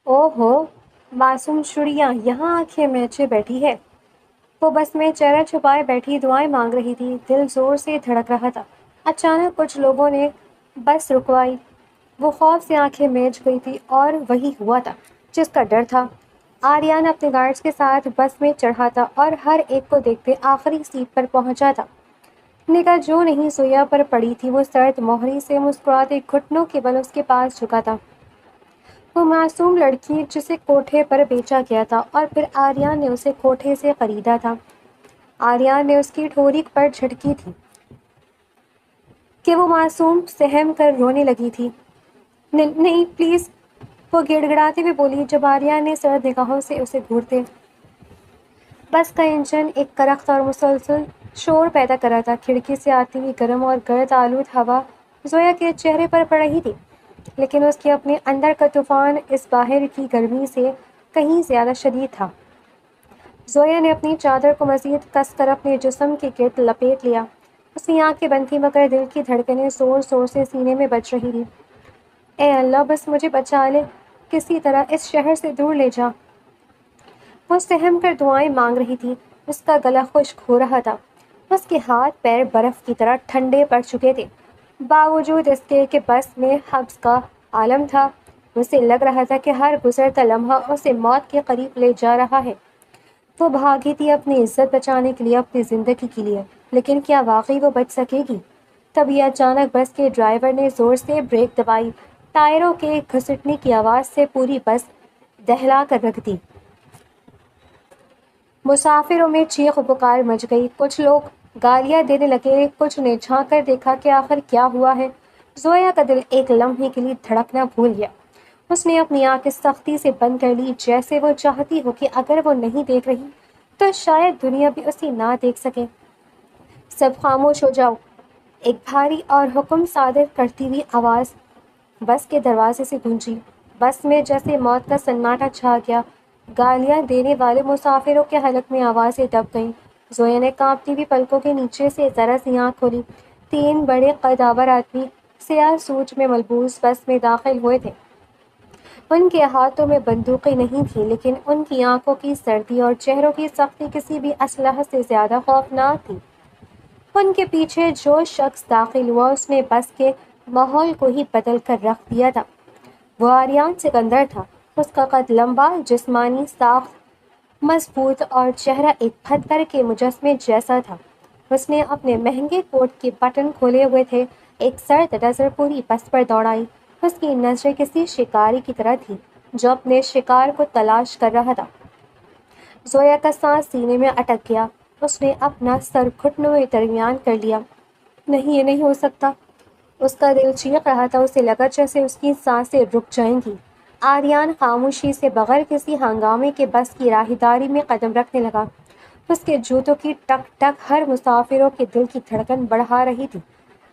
او ہو، معصوم چڑیا یہاں آنکھیں میچے بیٹھی ہے۔ وہ بس میں چہرہ چھپائے بیٹھی دعائیں مانگ رہی تھی، دل زور سے دھڑک رہا تھا۔ اچانک کچھ لوگوں نے بس رکوائی۔ وہ خوف سے آنکھیں میچ گئی تھی اور وہی ہوا تھا جس کا ڈر تھا۔ آریان اپنے گارڈز کے ساتھ بس میں چڑھا تھا اور ہر ایک کو دیکھتے آخری سیٹ پر پہنچا تھا۔ نگاہ جو نہیں سویا پر پڑی تھی وہ سرد موہری سے مسکراتے گھٹنوں کے بل اس کے پاس جھکا تھا۔ وہ معصوم لڑکی جسے کوٹھے پر بیچا گیا تھا اور پھر آریان نے اسے کوٹھے سے خریدا تھا۔ آریان نے اس کی ٹھوری پر جھٹکی تھی کہ وہ معصوم سہم کر رونے لگی تھی۔ نہیں پلیز، وہ گڑ گڑاتے ہوئے بولی جب آریان نے سرد نگاہوں سے اسے گھورتے۔ بس کا انجن ایک کرخت اور مسلسل شور پیدا کر رہا تھا۔ کھڑکی سے آتی ہوئی گرم اور گرد آلود ہوا زویا کے چہرے پر پڑ رہی تھی، لیکن اس کے اپنے اندر کا طوفان اس باہر کی گرمی سے کہیں زیادہ شدید تھا۔ زویا نے اپنی چادر کو مزید کس کر اپنے جسم کے گرد لپیٹ لیا۔ اس کی آنکھیں بند تھیں مگر دل کی دھڑکنیں زور زور سے سینے میں بج رہی تھیں۔ اے اللہ، بس مجھے بچا لے، کسی طرح اس شہر سے دور لے جا۔ وہ سہم کر دعائیں مانگ رہی تھی۔ اس کا گلا خشک ہو رہا تھا، اس کے ہاتھ پیر برف کی طرح ٹھنڈے پڑ چکے تھے۔ باوجود اس کے کہ بس میں حبس کا عالم تھا، اسے لگ رہا تھا کہ ہر گزرتا لمحہ اسے موت کے قریب لے جا رہا ہے۔ وہ بھاگی تھی اپنی عزت بچانے کے لیے، اپنی زندگی کے لیے، لیکن کیا واقعی وہ بچ سکے گی؟ تبھی اچانک بس کے ڈرائیور نے زور سے بریک دبائی۔ ٹائروں کے گھسٹنے کی آواز سے پوری بس دہلا کر رکھ دی۔ مسافروں میں چیخ و پکار مچ گئی۔ کچھ لوگ گالیاں دینے لگے، کچھ نے جھانک کر دیکھا کہ آخر کیا ہوا ہے۔ زویا کا دل ایک لمحے کے لیے دھڑکنا بھول گیا۔ اس نے اپنی آنکھیں سختی سے بند کر لی، جیسے وہ چاہتی ہو کہ اگر وہ نہیں دیکھ رہی تو شاید دنیا بھی اسے نہ دیکھ سکے۔ سب خاموش ہو جاؤ، ایک بھاری اور حکم صادر کرتی ہوئی آواز بس کے دروازے سے گونجی۔ بس میں جیسے موت کا سناٹا چھا گیا۔ گالیاں دینے والے مسافروں کے حلق میں آوازیں دب گئیں۔ زویا نے کانپتی ہوئی پلکوں کے نیچے سے ذرا سی آنکھ کھولی۔ 3 بڑے قدآور آدمی سیاہ سوٹ میں ملبوس بس میں داخل ہوئے تھے۔ ان کے ہاتھوں میں بندوقیں نہیں تھیں، لیکن ان کی آنکھوں کی سردی اور چہروں کی سختی کسی بھی اسلحہ سے زیادہ خوفناک تھی۔ ان کے پیچھے جو شخص داخل ہوا اس نے بس کے ماحول کو ہی بدل کر رکھ دیا تھا۔ وہ آریان سکندر تھا۔ اس کا قد لمبا، جسمانی ساخت مضبوط اور چہرہ ایک پتھر کے مجسمے جیسا تھا۔ اس نے اپنے مہنگے کوٹ کے بٹن کھولے ہوئے تھے۔ ایک سرد نظر پوری بس پر دوڑائی۔ اس کی نظریں کسی شکاری کی طرح تھیں جو اپنے شکار کو تلاش کر رہا تھا۔ زویا کا سانس سینے میں اٹک گیا۔ اس نے اپنا سر گھٹنوں میں درمیان کر لیا۔ نہیں، یہ نہیں ہو سکتا۔ اس کا دل چیخ رہا تھا، اسے لگا جیسے اس کی سانسیں رک جائیں گی۔ آریان خاموشی سے بغیر کسی ہنگامے کے بس کی راہداری میں قدم رکھنے لگا۔ اس کے جوتوں کی ٹک ٹک ہر مسافروں کے دل کی دھڑکن بڑھا رہی تھی۔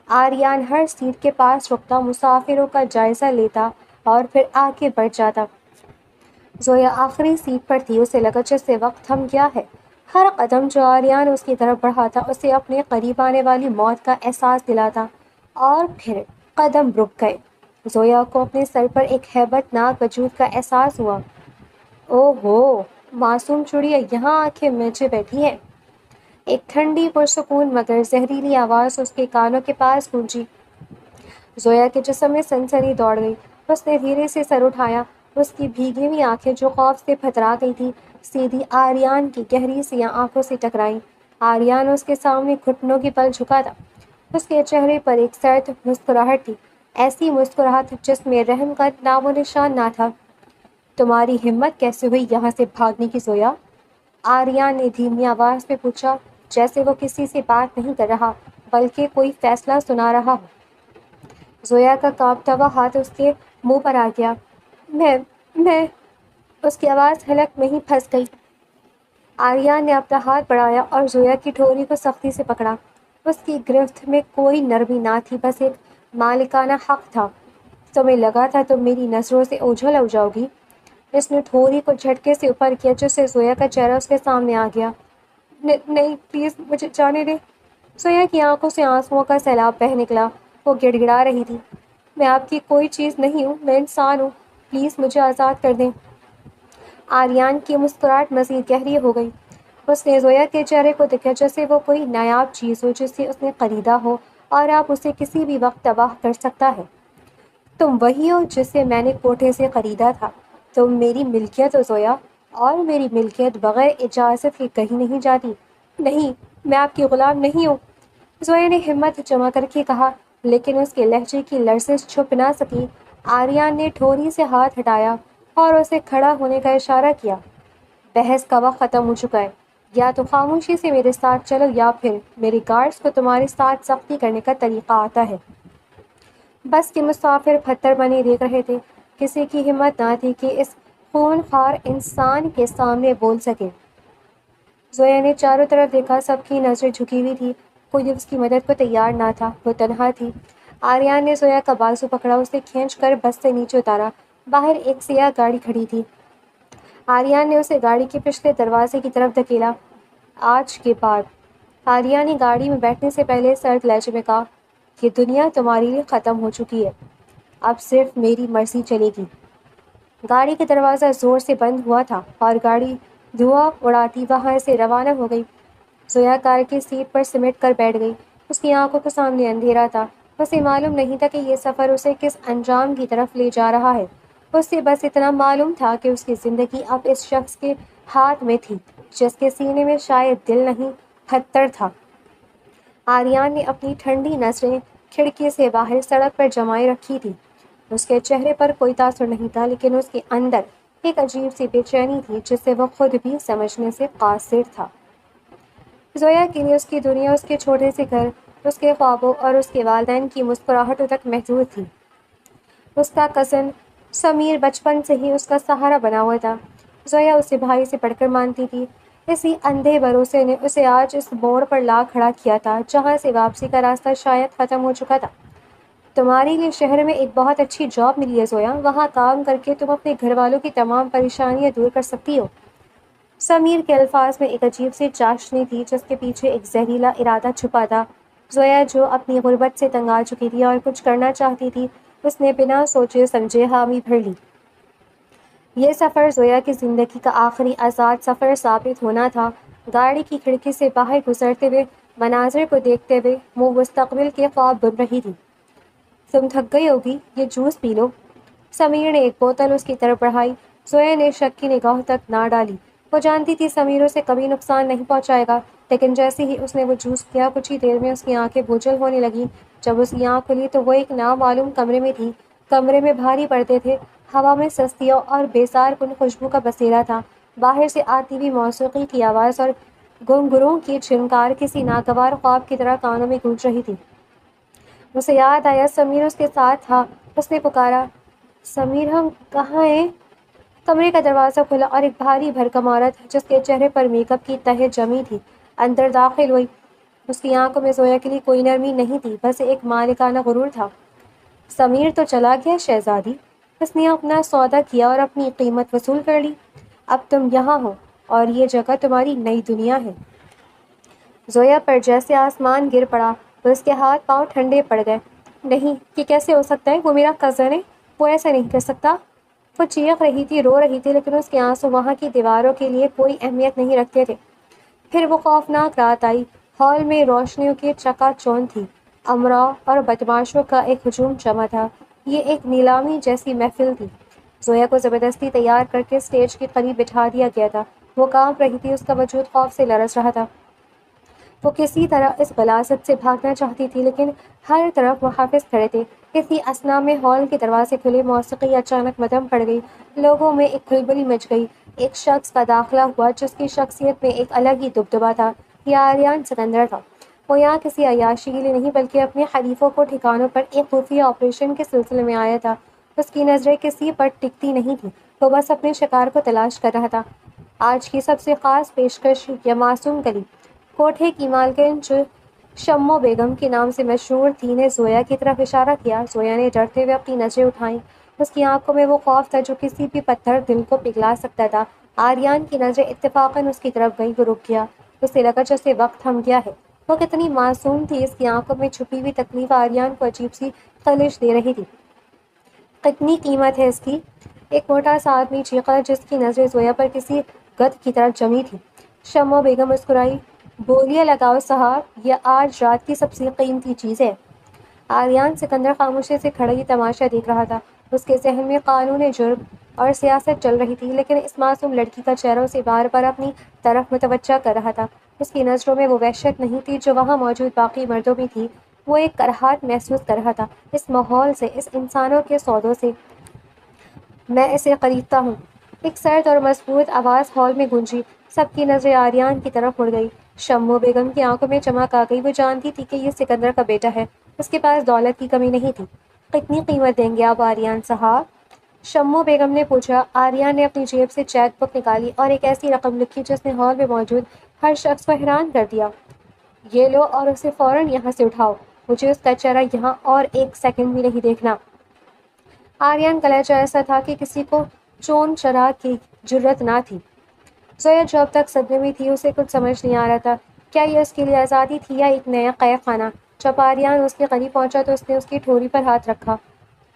آریان ہر سیٹ کے پاس رکتا، مسافروں کا جائزہ لیتا اور پھر آگے بڑھ جاتا۔ زویا آخری سیٹ پر تھی، اسے لگا جیسے وقت تھم گیا ہے۔ ہر قدم جو آریان اس کی طرف بڑھاتا اسے اپنے قریب آنے والی موت کا احساس دلاتا، اور پھر قدم رک گئے۔ زویا کو اپنے سر پر ایک ہیبت ناک وجود کا احساس ہوا۔ او ہو، معصوم چڑیا یہاں آنکھیں میچے بیٹھی ہے۔ ایک ٹھنڈی پرسکون مگر زہریلی آواز اس کے کانوں کے پاس گونجی۔ زویا کے جسم میں سنسنی دوڑ گئی۔ اس نے دھیرے سے سر اٹھایا۔ اس کی بھیگی ہوئی آنکھیں جو خوف سے پھترا گئی تھیں سیدھی آریان کی گہری سیاہ آنکھوں سے ٹکرائیں۔ آریان اس کے سامنے گھٹنوں کی بل جھکا تھا۔ اس کے چہرے پر ایک سرد مسکراہٹ تھی، ایسی مسکراہٹ جس میں رحم کا نام و نشان نہ تھا۔ تمہاری ہمت کیسے ہوئی یہاں سے بھاگنے کی زویا؟ آریان نے دھیمی آواز میں پوچھا، جیسے وہ کسی سے بات نہیں کر رہا بلکہ کوئی فیصلہ سنا رہا ہو۔ زویا کا کانپتا ہوا ہاتھ اس کے منہ پر آ گیا۔ میں اس کی آواز حلق میں ہی پھنس گئی۔ آریان نے اپنا ہاتھ بڑھایا اور زویا کی ٹھوری کو سختی سے پکڑا۔ اس کی گرفت میں کوئی نرمی نہ تھی، بس ایک مالکانہ حق تھا۔ تمہیں لگا تھا تم میری نظروں سے اوجھل ہو جاؤ گی؟ اس نے ٹھوری کو جھٹکے سے اوپر کیا جس سے زویا کا چہرہ اس کے سامنے آ گیا۔ نہیں پلیز، مجھے جانے دیں۔ زویا کی آنکھوں سے آنسوؤں کا سیلاب بہہ نکلا۔ وہ گڑ گڑا رہی تھی، میں آپ کی کوئی چیز نہیں ہوں، میں انسان ہوں، پلیز مجھے آزاد کر دیں۔ آریان کی مسکراہٹ مزید گہری ہو گئی۔ اس نے زویا کے چہرے کو دیکھا جیسے وہ کوئی نایاب چیز ہو جسے اس نے خریدا ہو اور آپ اسے کسی بھی وقت تباہ کر سکتا ہے۔ تم وہی ہو جسے میں نے کوٹھے سے خریدا تھا۔ تم میری ملکیت ہو زویا، اور میری ملکیت بغیر اجازت کے کہیں نہیں جاتی۔ نہیں، میں آپ کی غلام نہیں ہوں، زویا نے ہمت جمع کر کے کہا، لیکن اس کے لہجے کی لرزش چھپ نہ سکی۔ آریان نے ٹھوری سے ہاتھ ہٹایا اور اسے کھڑا ہونے کا اشارہ کیا۔ بحث کا وقت ختم ہو چکا ہے۔ یا تو خاموشی سے میرے ساتھ چلو یا پھر میرے گارڈز کو تمہارے ساتھ سختی کرنے کا طریقہ آتا ہے۔ بس کے مسافر پتھر بنے دیکھ رہے تھے۔ کسی کی ہمت نہ تھی کہ اس خون خوار انسان کے سامنے بول سکے۔ زویا نے چاروں طرف دیکھا، سب کی نظریں جھکی ہوئی تھی، کوئی اس کی مدد کو تیار نہ تھا، وہ تنہا تھی۔ آریان نے زویا کا بازو پکڑا، اسے کھینچ کر بس سے نیچے اتارا۔ باہر ایک سیاہ گاڑی کھڑی تھی۔ آریان نے اسے گاڑی کے پچھلے دروازے کی طرف دھکیلا۔ آج کے بعد، آریان نے گاڑی میں بیٹھنے سے پہلے سرد لہجے میں کہا، یہ دنیا تمہارے لیے ختم ہو چکی ہے، اب صرف میری مرضی چلے گی۔ گاڑی کا دروازہ زور سے بند ہوا تھا اور گاڑی دھواں اڑاتی وہاں سے روانہ ہو گئی۔ زویا کار کی سیٹ پر سمٹ کر بیٹھ گئی۔ اس کی آنکھوں کے سامنے اندھیرا تھا۔ اسے معلوم نہیں تھا کہ یہ سفر اسے کس انجام کی طرف لے جا رہا ہے۔ اسے بس اتنا معلوم تھا کہ اس کی زندگی اب اس شخص کے ہاتھ میں تھی جس کے سینے میں شاید دل نہیں، پتھر تھا۔ آریان نے اپنی ٹھنڈی نظریں کھڑکی سے باہر سڑک پر جمائے رکھی تھی۔ اس کے چہرے پر کوئی تاثر نہیں تھا، لیکن اس کے اندر ایک عجیب سی بے چینی تھی جسے وہ خود بھی سمجھنے سے قاصر تھا۔ زویا کے لیے اس کی دنیا اس کے چھوٹے سے گھر، اس کے خوابوں اور اس کے والدین کی مسکراہٹوں تک محدود تھی۔ اس کا کزن سمیر بچپن سے ہی اس کا سہارا بنا ہوا تھا۔ زویا اسے بھائی سے بڑھ کر مانتی تھی۔ اسی اندھے بھروسے نے اسے آج اس موڑ پر لا کھڑا کیا تھا جہاں سے واپسی کا راستہ شاید ختم ہو چکا تھا۔ تمہارے لیے شہر میں ایک بہت اچھی جاب ملی ہے زویا، وہاں کام کر کے تم اپنے گھر والوں کی تمام پریشانیاں دور کر سکتی ہو۔ سمیر کے الفاظ میں ایک عجیب سی چاشنی تھی جس کے پیچھے ایک زہریلا ارادہ چھپا تھا۔ زویا جو اپنی غربت سے تنگ آ چکی تھی اور کچھ کرنا چاہتی تھی، اس نے بنا سوچے سمجھے حامی بھر لی۔ یہ سفر زویا کی زندگی کا آخری آزاد سفر ثابت ہونا تھا۔ گاڑی کی کھڑکی سے باہر گزرتے ہوئے مناظر کو دیکھتے ہوئے وہ مستقبل کے خواب بن رہی تھی۔ تم تھک گئی ہوگی، یہ جوس پی لو۔ سمیر نے ایک بوتل اس کی طرف بڑھائی۔ زویا نے شک کی نگاہ تک نہ ڈالی۔ وہ جانتی تھی سمیر اسے کبھی نقصان نہیں پہنچائے گا، لیکن جیسے ہی اس نے وہ جوس پیا، کچھ ہی دیر میں اس کی آنکھیں بوجھل ہونے لگیں۔ جب اس کی آنکھ کھلی تو وہ ایک نامعلوم کمرے میں تھی۔ کمرے میں بھاری پردے تھے، ہوا میں سستیاں اور بیزار کن خوشبو کا بسیرا تھا۔ باہر سے آتی ہوئی موسیقی کی آواز اور گھنگروں کی جھنکار کسی ناگوار خواب کی طرح کانوں میں گونج رہی تھی۔ اسے یاد آیا سمیر اس کے ساتھ تھا۔ اس نے پکارا، سمیر ہم کہاں ہیں؟ کمرے کا دروازہ کھلا اور ایک بھاری بھرکم عورت جس کے چہرے پر میک اپ کی تہیں جمی تھی اندر داخل ہوئی۔ اس کی آنکھوں میں زویا کے لیے کوئی نرمی نہیں تھی، بس ایک مالکانہ غرور تھا۔ سمیر تو چلا گیا شہزادی، اس نے اپنا سودا کیا اور اپنی قیمت وصول کر لی۔ اب تم یہاں ہو اور یہ جگہ تمہاری نئی دنیا ہے۔ زویا پر جیسے آسمان گر پڑا، اس کے ہاتھ پاؤں ٹھنڈے پڑ گئے۔ نہیں، یہ کیسے ہو سکتا ہے؟ وہ میرا کزن ہے، وہ ایسا نہیں کر سکتا۔ وہ چیخ رہی تھی، رو رہی تھی، لیکن اس کے آنسو وہاں کی دیواروں کے لیے کوئی اہمیت نہیں رکھتے تھے۔ پھر وہ خوفناک رات آئی۔ ہال میں روشنیوں کی چکا چوند تھی، امراء اور بدماشوں کا ایک ہجوم جمع تھا۔ یہ ایک نیلامی جیسی محفل تھی۔ زویا کو زبردستی تیار کر کے اسٹیج کے قریب بٹھا دیا گیا تھا۔ وہ کانپ رہی تھی، اس کا وجود خوف سے لرز رہا تھا۔ وہ کسی طرح اس غلاظت سے بھاگنا چاہتی تھی، لیکن ہر طرف محافظ کھڑے تھے۔ اسی اثنا میں ہال کے دروازے کھلے، موسیقی اچانک مدھم پڑ گئی، لوگوں میں ایک کھلبلی مچ گئی۔ ایک شخص کا داخلہ ہوا جس کی شخصیت میں ایک الگ ہی دبدبا تھا۔ یہ آریان سکندر تھا۔ وہ یہاں کسی عیاشی کے لیے نہیں بلکہ اپنے حریفوں کو ٹھکانوں پر ایک خفیہ آپریشن کے سلسلے میں آیا تھا۔ اس کی نظریں کسی پر ٹکتی نہیں تھیں، وہ بس اپنے شکار کو تلاش کر رہا تھا۔ آج کی سب سے خاص پیشکش یہ معصوم کلی، کوٹھے کی مالکن جو شمو بیگم کے نام سے مشہور تھی، نے زویا کی طرف اشارہ کیا۔ زویا نے ڈرتے ہوئے اپنی نظریں اٹھائیں۔ اس کی آنکھوں میں وہ خوف تھا جو کسی بھی پتھر دل کو پگھلا سکتا تھا۔ آریان کی نظریں اتفاقاً اس کی طرف گئیں، وہ رک گیا۔ اسے لگا جیسے وقت تھم گیا ہے۔ وہ کتنی معصوم تھی، اس کی آنکھوں میں چھپی ہوئی تکلیف آریان کو عجیب سی خلش دے رہی تھی۔ کتنی قیمت ہے اس کی؟ ایک موٹا سا آدمی چیخا جس کی نظریں زویا پر کسی گدھ کی طرح جمی تھی۔ شمع بیگم مسکرائی۔ بولیے لگاؤ صاحب، یہ آج رات کی سب سے قیمتی چیز ہے۔ آریان سکندر خاموشی سے کھڑا یہ تماشا دیکھ رہا تھا۔ اس کے ذہن میں قانون جرم اور سیاست چل رہی تھی، لیکن اس معصوم لڑکی کا چہرہ اسے بار بار اپنی طرف متوجہ کر رہا تھا۔ اس کی نظروں میں وہ وحشت نہیں تھی جو وہاں موجود باقی مردوں میں تھی، وہ ایک کراہٹ محسوس کر رہا تھا، اس ماحول سے، اس انسانوں کے سودوں سے۔ میں اسے خریدتا ہوں۔ ایک سرد اور مضبوط آواز ہال میں گونجی۔ سب کی نظریں آریان کی طرف مڑ گئی۔ شمع بیگم کی آنکھوں میں چمک آ گئی۔ وہ جانتی تھی کہ یہ سکندر کا بیٹا ہے، اس کے پاس دولت کی کمی نہیں تھی۔ کتنی قیمت دیں گے آپ آریان صاحب؟ شمع بیگم نے پوچھا۔ آریان نے اپنی جیب سے چیک بک نکالی اور ایک ایسی رقم لکھی جس نے ہال میں موجود ہر شخص کو حیران کر دیا۔ یہ لو اور اسے فوراً یہاں سے اٹھاؤ، مجھے اس کا چہرہ یہاں اور ایک سیکنڈ بھی نہیں دیکھنا۔ آریان کا لہجہ ایسا تھا کہ کسی کو چون چرا کی جرت نہ تھی۔ زویا جو اب تک صدمے میں تھی، اسے کچھ سمجھ نہیں آ رہا تھا۔ کیا یہ اس کے لیے آزادی تھی یا ایک نیا قید خانہ؟ جب آریان اس کے قریب پہنچا تو اس نے اس کی ٹھوڑی پر ہاتھ رکھا۔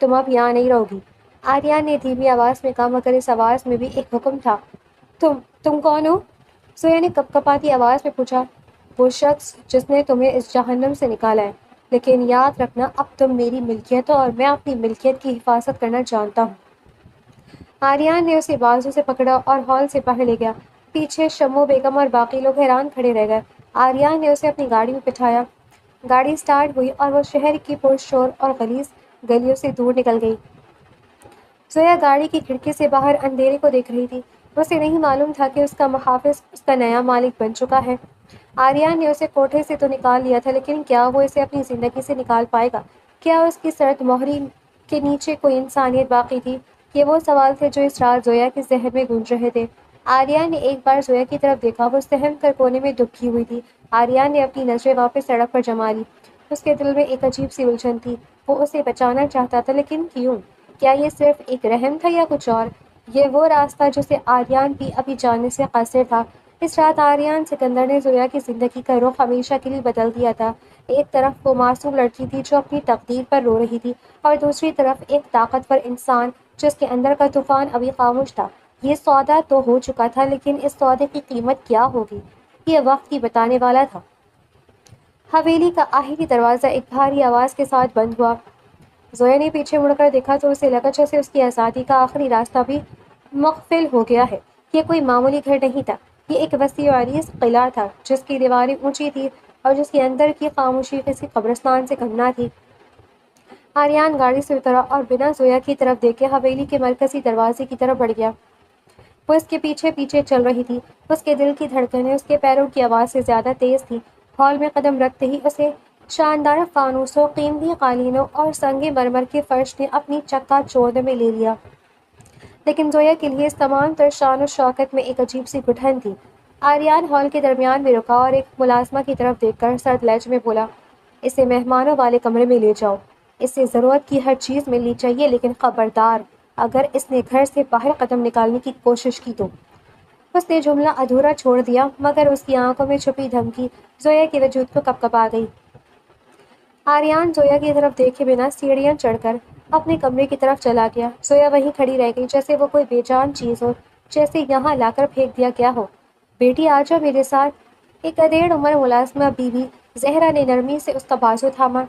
تم اب یہاں نہیں رہو گی، آریان نے دھیمی آواز میں کہا، مگر اس آواز میں بھی ایک حکم تھا۔ تم کون ہو؟ زویا نے کپکپاتی آواز میں پوچھا۔ وہ شخص جس نے تمہیں اس جہنم سے نکالا ہے، لیکن یاد رکھنا اب تم میری ملکیت ہو اور میں اپنی ملکیت کی حفاظت کرنا جانتا ہوں۔ آریان نے اسے بازو سے پکڑا اور ہال سے باہر لے گیا۔ پیچھے شمع بیگم اور باقی لوگ حیران کھڑے رہ گئے۔ آریان نے اسے اپنی گاڑی میں بٹھایا۔ گاڑی سٹارٹ ہوئی اور وہ شہر کی پرشور اور غلیظ گلیوں سے دور نکل گئی۔ زویا گاڑی کی کھڑکی سے باہر اندھیرے کو دیکھ رہی تھی۔ اسے نہیں معلوم تھا کہ اس کا محافظ اس کا نیا مالک بن چکا ہے۔ آریان نے اسے کوٹھے سے تو نکال لیا تھا، لیکن کیا وہ اسے اپنی زندگی سے نکال پائے گا؟ کیا اس کی سرد مہری کے نیچے کوئی انسانیت باقی تھی؟ یہ وہ سوال تھے جو اس رات زویا کے ذہن میں گونج رہے تھے۔ آریان نے ایک بار زویا کی طرف دیکھا، وہ سہم کر کونے میں دبکی ہوئی تھی۔ آریان نے اپنی نظریں واپس سڑک پر جما لی۔ اس کے دل میں ایک عجیب سی الجھن تھی۔ وہ اسے بچانا چاہتا تھا، لیکن کیوں؟ کیا یہ صرف ایک رحم تھا یا کچھ اور؟ یہ وہ راستہ جسے آریان بھی ابھی جانے سے قاصر تھا۔ اس رات آریان سکندر نے زویا کی زندگی کا رخ ہمیشہ کے لیے بدل دیا تھا۔ ایک طرف وہ معصوم لڑکی تھی جو اپنی تقدیر پر رو رہی تھی، اور دوسری طرف ایک طاقتور انسان جس کے اندر کا طوفان ابھی خاموش تھا۔ یہ سودا تو ہو چکا تھا، لیکن اس سودے کی قیمت کیا ہوگی، یہ وقت ہی بتانے والا تھا۔ حویلی کا آخری دروازہ ایک بھاری آواز کے ساتھ بند ہوا۔ زویا نے پیچھے مڑ کر دیکھا تو اسے لگا جیسے اس کی آزادی کا آخری راستہ بھی مقفل ہو گیا ہے۔ یہ کوئی معمولی گھر نہیں تھا، یہ ایک وسیع و عریض قلعہ تھا جس کی دیواریں اونچی تھی اور جس کے اندر کی خاموشی کسی قبرستان سے کم نہ تھی۔ آریان گاڑی سے اترا اور بنا زویا کی طرف دیکھے حویلی کے مرکزی دروازے کی طرف بڑھ گیا۔ وہ اس کے پیچھے پیچھے چل رہی تھی۔ اس کے دل کی دھڑکنیں اس کے پیروں کی آواز سے زیادہ تیز تھیں۔ ہال میں قدم رکھتے ہی اسے شاندار فانوسوں، قیمتی قالینوں اور سنگ مرمر کے فرش نے اپنی چکا چوند میں لے لیا، لیکن زویا کے لیے اس تمام تر شان و شوکت میں ایک عجیب سی گھٹن تھی۔ آریان ہال کے درمیان میں رکا اور ایک ملازمہ کی طرف دیکھ کر سرد لہجے میں بولا، اسے مہمانوں والے کمرے میں لے جاؤ، اس سے ضرورت کی ہر چیز ملنی چاہیے، لیکن خبردار اگر اس نے گھر سے باہر قدم نکالنے کی کوشش کی تو۔ اس نے جملہ ادھورا چھوڑ دیا، مگر اس کی آنکھوں میں چھپی دھمکی زویا کے وجود کو کپکپا گئی۔ آریان زویا کی طرف دیکھے بنا سیڑھیاں چڑھ کر اپنے کمرے کی طرف چلا گیا۔ زویا وہیں کھڑی رہ گئی جیسے وہ کوئی بے جان چیز ہو، جیسے یہاں لا کر پھینک دیا گیا ہو۔ بیٹی آ جاؤ میرے ساتھ، ایک ادھیڑ عمر ملازمہ بی بی زہرا نے نرمی سے اس کا بازو تھاما۔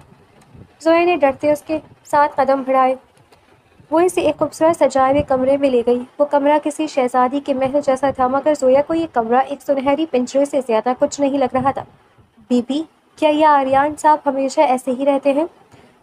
زویا نے ڈرتے اس کے ساتھ قدم بڑھائے۔ وہ اسے ایک خوبصورت سجائے ہوئے کمرے میں لے گئی۔ وہ کمرہ کسی شہزادی کے محل جیسا تھا، مگر زویا کو یہ کمرہ ایک سنہری پنجرے سے زیادہ کچھ نہیں لگ رہا تھا۔ بی بی، کیا یہ آریان صاحب ہمیشہ ایسے ہی رہتے ہیں؟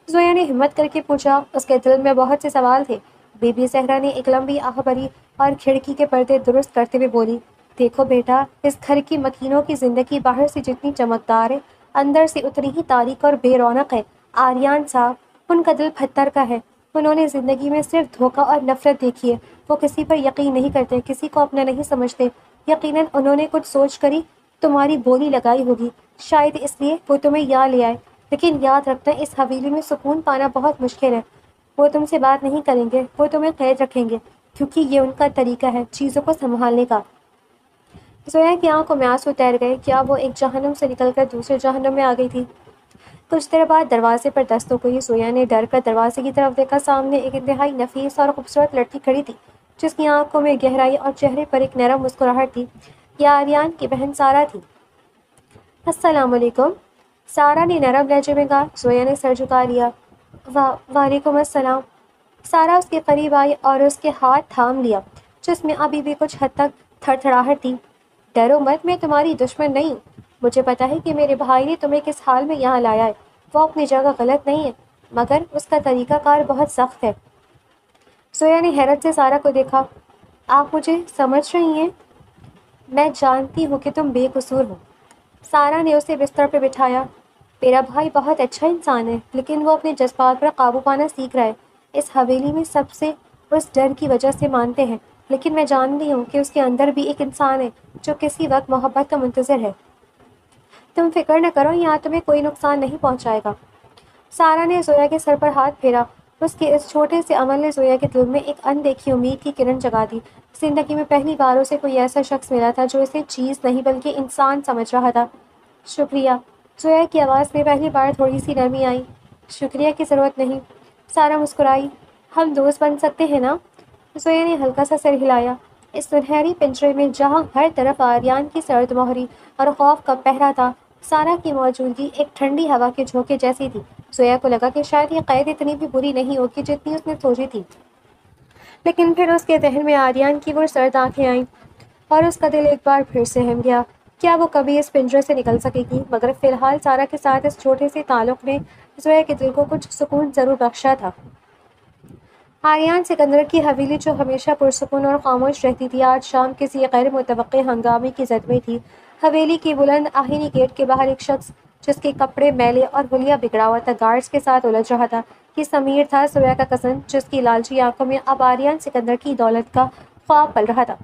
زویا نے ہمت کر کے پوچھا۔ اس کے دل میں بہت سے سوال تھے۔ بی بی زہرا نے ایک لمبی آہ بھری اور کھڑکی کے پردے درست کرتے ہوئے بولی، دیکھو بیٹا، اس گھر کی مکینوں کی زندگی باہر سے جتنی چمکدار ہے، اندر سے اتنی ہی تاریک اور بے رونق ہے۔ آریان صاحب، ان کا دل پتھر کا ہے۔ انہوں نے زندگی میں صرف دھوکہ اور نفرت دیکھی ہے۔ وہ کسی پر یقین نہیں کرتے، کسی کو اپنا نہیں سمجھتے۔ یقیناً انہوں نے کچھ سوچ کر ہی تمہاری بولی لگائی ہوگی، شاید اس لیے وہ تمہیں یہاں لے آئے۔ لیکن یاد رکھنا، اس حویلی میں سکون پانا بہت مشکل ہے۔ وہ تم سے بات نہیں کریں گے، وہ تمہیں قید رکھیں گے، کیونکہ یہ ان کا طریقہ ہے چیزوں کو سنبھالنے کا۔ زویا کی آنکھوں میں آنسو تیر گئے۔ کیا وہ ایک جہنم سے نکل کر دوسرے جہنم میں آ گئی تھی؟ کچھ دیر بعد دروازے پر دستک ہوئی۔ زویا نے ڈر کر دروازے کی طرف دیکھا۔ سامنے ایک انتہائی نفیس اور خوبصورت لڑکی کھڑی تھی۔ جس کی آنکھوں میں گہرائی اور چہرے پر ایک نرم مسکراہٹ تھی۔ یہ آریان کی بہن سارا تھی۔ السلام علیکم، سارا نے نرم لہجے میں کہا۔ زویا نے سر جھکا لیا۔ وعلیکم السلام۔ سارا اس کے قریب آئی اور اس کے ہاتھ تھام لیا، جس میں ابھی بھی کچھ حد تک تھڑ تھڑاہٹ تھی۔ ڈرو مت، میں تمہاری دشمن نہیں ہوں۔ مجھے پتا ہے کہ میرے بھائی نے تمہیں کس حال میں یہاں لایا ہے۔ وہ اپنی جگہ غلط نہیں ہے، مگر اس کا طریقہ کار بہت سخت ہے۔ زویا نے حیرت سے سارا کو دیکھا۔ آپ مجھے سمجھ رہی ہیں؟ میں جانتی ہوں کہ تم بے قصور ہو۔ سارا نے اسے بستر پہ بٹھایا۔ میرا بھائی بہت اچھا انسان ہے، لیکن وہ اپنے جذبات پر قابو پانا سیکھ رہا ہے۔ اس حویلی میں سب سے اس ڈر کی وجہ سے مانتے ہیں، لیکن میں جانتی ہوں کہ اس کے اندر بھی ایک انسان ہے جو کسی وقت محبت کا منتظر ہے۔ تم فکر نہ کرو، یہاں تمہیں کوئی نقصان نہیں پہنچائے گا۔ سارا نے زویا کے سر پر ہاتھ پھیرا۔ اس کے اس چھوٹے سے عمل نے زویا کے دل میں ایک اندیکھی امید کی کرن جگا دی۔ زندگی میں پہلی بار اسے کوئی ایسا شخص ملا تھا جو اسے چیز نہیں بلکہ انسان سمجھ رہا تھا۔ شکریہ، زویا کی آواز میں پہلی بار تھوڑی سی نرمی آئی۔ شکریہ کی ضرورت نہیں، سارا مسکرائی۔ ہم دوست بن سکتے ہیں نا؟ زویا نے ہلکا سا سر ہلایا۔ اس سنہری پنجرے میں جہاں ہر طرف آریان کی سرد مہری اور خوف کا پہرا تھا، سارا کی موجودگی ایک ٹھنڈی ہوا کے جھونکے جیسی تھی۔ زویا کو لگا کہ شاید یہ قید اتنی بھی بری نہیں ہوگی جتنی اس نے سوچی تھی، لیکن پھر اس کے ذہن میں آریان کی وہ سرد آنکھیں آئیں اور اس کا دل ایک بار پھر سہم گیا۔ کیا وہ کبھی اس پنجرے سے نکل سکے گی؟ مگر فی الحال سارا کے ساتھ اس چھوٹے سے تعلق نے زویا کے دل کو کچھ سکون ضرور بخشا تھا۔ آریان سکندر کی حویلی، جو ہمیشہ پرسکون اور خاموش رہتی تھی، آج شام کسی غیر متوقع ہنگامے کی زد میں تھی۔ حویلی کی بلند آہنی گیٹ کے باہر ایک شخص، جس کے کپڑے میلے اور حلیہ بگڑا ہوا تھا، گارڈز کے ساتھ الجھ رہا تھا۔ یہ سمیر تھا، زویا کا کزن، جس کی لالچی آنکھوں میں اب آریان سکندر کی دولت کا خواب پل رہا تھا۔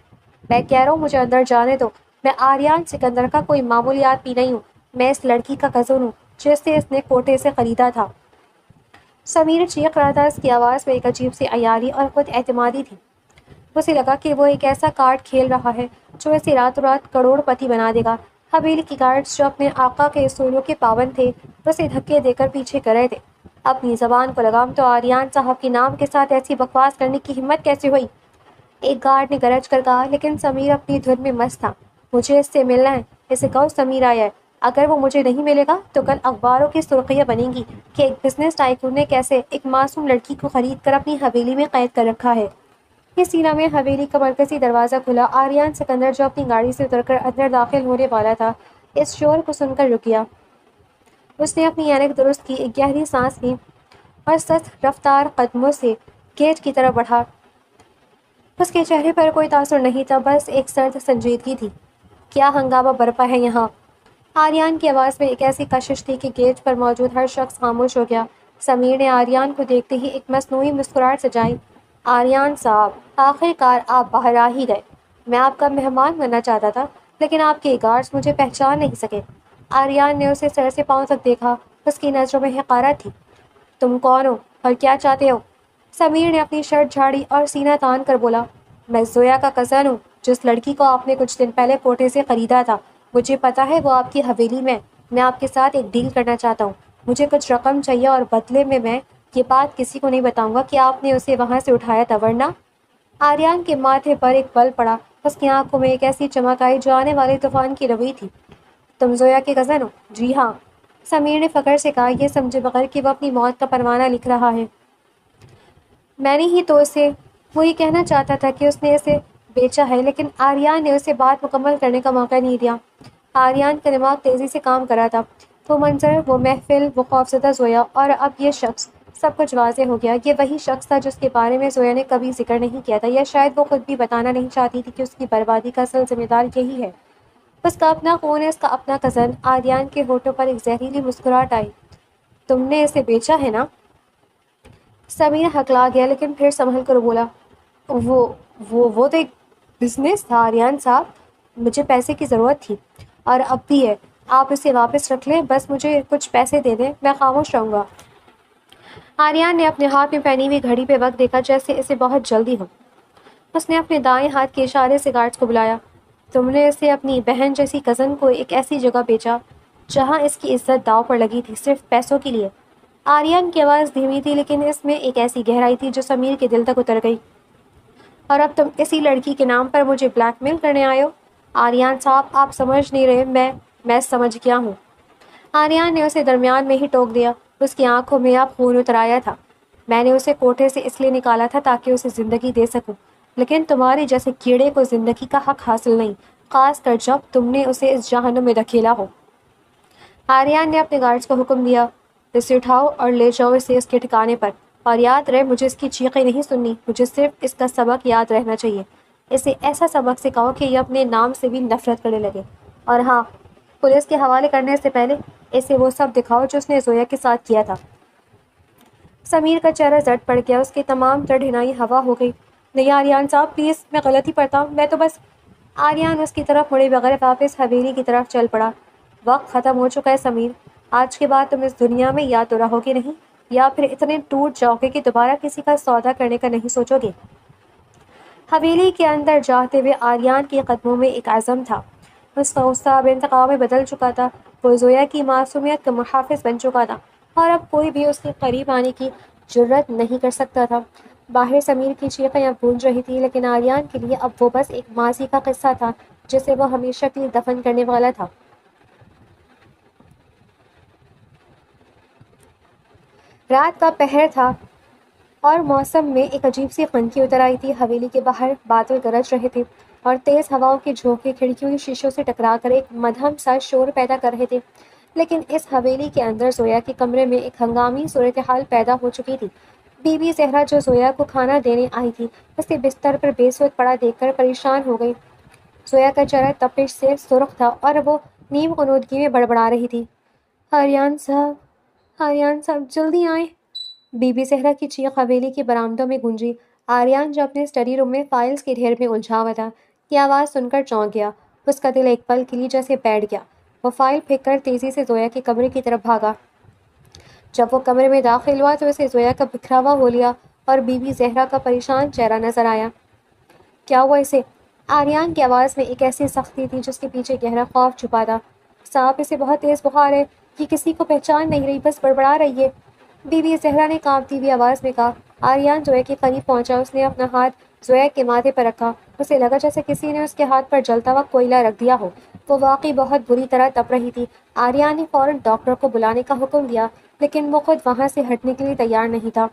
میں کہہ رہا ہوں، مجھے اندر جانے دو۔ میں آریان سکندر کا کوئی معمولی آدمی نہیں ہوں، میں اس لڑکی کا کزن ہوں جسے اس نے کوٹے سے خریدا تھا۔ سمیر چیخ رہا تھا، اس کی آواز میں ایک عجیب سی عیاری اور خود اعتمادی تھی۔ اسے لگا کہ وہ ایک ایسا کارڈ کھیل رہا ہے جو اسے راتوں رات کروڑ پتی بنا دے گا۔ حویلی کی گارڈز، جو اپنے آقا کے اصولوں کے پابند تھے، اسے دھکے دے کر پیچھے کر رہے تھے۔ اپنی زبان کو لگام، تو آریان صاحب کے نام کے ساتھ ایسی بکواس کرنے کی ہمت کیسے ہوئی؟ ایک گارڈ نے گرج کر کہا، لیکن سمیر اپنی دھن میں مست تھا۔ مجھے اس سے ملنا ہے، اسے کہو سمیر آیا ہے۔ اگر وہ مجھے نہیں ملے گا تو کل اخباروں کی سرخیاں بنیں گی کہ ایک بزنس ٹائکون نے کیسے ایک معصوم لڑکی کو خرید کر اپنی حویلی میں قید کر رکھا ہے۔ اسی لمحے حویلی کا مرکزی دروازہ کھلا۔ آریان سکندر، جو اپنی گاڑی سے اتر کر اندر داخل ہونے والا تھا، اس شور کو سن کر رک گیا۔ اس نے اپنی اینک درست کی، ایک گہری سانس لی اور سست رفتار قدموں سے گیٹ کی طرف بڑھا۔ اس کے چہرے پر کوئی تاثر نہیں تھا، بس ایک سرد سنجیدگی تھی۔ کیا ہنگامہ برپا ہے یہاں؟ آریان کی آواز میں ایک ایسی کشش تھی کہ گیٹ پر موجود ہر شخص خاموش ہو گیا۔ سمیر نے آریان کو دیکھتے ہی ایک مصنوعی مسکراہٹ سجائی۔ آریان صاحب، آخر کار آپ باہر آ ہی گئے۔ میں آپ کا مہمان بننا چاہتا تھا، لیکن آپ کے گارڈز مجھے پہچان نہیں سکے۔ آریان نے اسے سر سے پاؤں تک دیکھا، اس کی نظروں میں حقارت تھی۔ تم کون ہو اور کیا چاہتے ہو؟ سمیر نے اپنی شرٹ جھاڑی اور سینہ تان کر بولا، میں زویا کا کزن ہوں، جس لڑکی کو آپ نے کچھ دن پہلے کوٹے سے خریدا تھا۔ مجھے پتا ہے وہ آپ کی حویلی میں۔ میں آپ کے ساتھ ایک ڈیل کرنا چاہتا ہوں۔ مجھے کچھ رقم چاہیے اور بدلے میں یہ بات کسی کو نہیں بتاؤں گا کہ آپ نے اسے وہاں سے اٹھایا تھا، ورنہ… آریان کے ماتھے پر ایک بل پڑا، اس کی آنکھوں میں ایک ایسی چمک آئی جو آنے والے طوفان کی روئی تھی۔ تم زویا کے کزن ہو؟ جی ہاں، سمیر نے فخر سے کہا، یہ سمجھے بغیر کہ وہ اپنی موت کا پروانہ لکھ رہا ہے۔ میں نے ہی تو اسے… وہ یہ کہنا چاہتا تھا کہ اس نے اسے بیچا ہے، لیکن آریان نے اسے بات مکمل کرنے کا موقع نہیں دیا۔ آریان کا دماغ تیزی سے کام کر رہا تھا۔ وہ منظر، وہ محفل، وہ خوفزدہ زویا، اور اب یہ شخص، سب کچھ واضح ہو گیا۔ یہ وہی شخص تھا جس کے بارے میں زویا نے کبھی ذکر نہیں کیا تھا، یا شاید وہ خود بھی بتانا نہیں چاہتی تھی کہ اس کی بربادی کا اصل ذمہ دار یہی ہے۔ اس کا اپنا خون ہے، اس کا اپنا کزن۔ آریان کے ہونٹوں پر ایک زہریلی مسکراہٹ آئی۔ تم نے اسے بیچا ہے نا؟ سمیر ہکلا گیا، لیکن پھر سنبھل کر بولا، وہ تو ایک بزنس تھا آریان صاحب۔ مجھے پیسے کی ضرورت تھی، اور اب بھی ہے۔ آپ اسے واپس رکھ لیں، بس مجھے کچھ پیسے دے دیں، میں خاموش رہوں گا۔ آریان نے اپنے ہاتھ میں پہنی ہوئی گھڑی پہ وقت دیکھا، جیسے اسے بہت جلدی ہو۔ اس نے اپنے دائیں ہاتھ کے اشارے سے گارڈز کو بلایا۔ تم نے اسے اپنی بہن جیسی کزن کو ایک ایسی جگہ بیچا جہاں اس کی عزت داؤ پر لگی تھی، صرف پیسوں کے لیے؟ آریان کی آواز دھیمی تھی، لیکن اس میں ایک ایسی گہرائی تھی جو سمیر کے دل تک اتر گئی۔ اور اب تم اسی لڑکی کے نام پر مجھے بلیک میل کرنے آئے ہو؟ آریان صاحب آپ سمجھ نہیں رہے، میں سمجھ گیا ہوں۔ آریان نے اسے درمیان میں ہی ٹوک دیا۔ اس کی آنکھوں میں اب خون اتر آیا تھا۔ میں نے اسے کوٹھے سے اس لیے نکالا تھا تاکہ اسے زندگی دے سکوں، لیکن تمہارے جیسے کیڑے کو زندگی کا حق حاصل نہیں، خاص کر جب تم نے اسے اس جہنم میں دھکیلا ہو۔ آریان نے اپنے گارڈز کو حکم دیا، اسے اٹھاؤ اور لے جاؤ اسے اس کے ٹھکانے پر، اور یاد رہے مجھے اس کی چیخیں نہیں سننی، مجھے صرف اس کا سبق یاد رہنا چاہیے۔ اسے ایسا سبق سکھاؤ کہ یہ اپنے نام سے بھی نفرت کرنے لگے، اور ہاں، پولیس کے حوالے کرنے سے پہلے اسے وہ سب دکھاؤ جو اس نے زویا کے ساتھ کیا تھا۔ سمیر کا چہرہ زرد پڑ گیا، اس کی تمام تڑہنائی ہوا ہو گئی۔ نہیں آریان صاحب پلیز، میں غلط ہی پڑھتا ہوں، میں تو بس… آریان اس کی طرف مڑے بغیر واپس حویلی کی طرف چل پڑا۔ وقت ختم ہو چکا ہے سمیر، آج کے بعد تم اس دنیا میں یا تو رہو گے نہیں، یا پھر اتنے ٹوٹ جاؤ گے کہ دوبارہ کسی کا سودا کرنے کا نہیں سوچو گے۔ حویلی کے اندر جاتے ہوئے آریان کے قدموں میں ایک عزم تھا۔ اس کا غصہ اب انتقام میں بدل چکا تھا۔ وہ زویا کی معصومیت کا محافظ بن چکا تھا، اور اب کوئی بھی اس کے قریب آنے کی جرات نہیں کر سکتا تھا۔ باہر سمیر کی چیخیں اب گونج رہی تھی، لیکن آریان کے لیے اب وہ بس ایک ماضی کا قصہ تھا جسے وہ ہمیشہ کے لیے دفن کرنے والا تھا۔ رات کا پہر تھا اور موسم میں ایک عجیب سی خنکی اتر آئی تھی۔ حویلی کے باہر بادل گرج رہے تھے اور تیز ہواؤں کے جھونکے کھڑکیوں کے شیشوں سے ٹکرا کر ایک مدھم سا شور پیدا کر رہے تھے۔ لیکن اس حویلی کے اندر زویا کے کمرے میں ایک ہنگامی صورتحال پیدا ہو چکی تھی۔ بی بی زہرا جو زویا کو کھانا دینے آئی تھی، اسے بستر پر بے سود پڑا دیکھ کر پریشان ہو گئی۔ زویا کا چہرہ تپش سے سرخ تھا اور وہ نیم غنودگی میں بڑبڑا رہی تھی۔ آریان صاحب جلدی آئیں۔ بی بی زہرا کی چیخ حویلی کے برآمدوں میں گونجی۔ آریان جو اپنے اسٹڈی روم میں فائلز کے ڈھیر میں الجھا ہوا تھا، یہ آواز سن کر چونک گیا۔ اس کا دل ایک پل کے لیے جیسے بیٹھ گیا۔ وہ فائل پھینک کر تیزی سے زویا کے کمرے کی طرف بھاگا۔ جب وہ کمرے میں داخل ہوا تو اسے زویا کا بکھرا ہوا حولیہ اور بی بی زہرا کا پریشان چہرہ نظر آیا۔ کیا ہوا اسے؟ آریان کی آواز میں ایک ایسی سختی تھی جس کے پیچھے گہرا خوف چھپا تھا۔ صاحب اسے بہت تیز بخار ہے، یہ کسی کو پہچان نہیں رہی، بس بڑبڑا رہی ہے، بی بی زہرا نے کانپتی ہوئی آواز میں کہا۔ آریان زویا کے قریب پہنچا۔ اس نے اپنا ہاتھ زویا کے ماتھے پر رکھا۔ اسے لگا جیسے کسی نے اس کے ہاتھ پر جلتا ہوا کوئلہ رکھ دیا ہو۔ وہ واقعی بہت بری طرح تپ رہی تھی۔ آریان نے فوراً ڈاکٹر کو بلانے کا حکم دیا، لیکن وہ خود وہاں سے ہٹنے کے لیے تیار نہیں تھا۔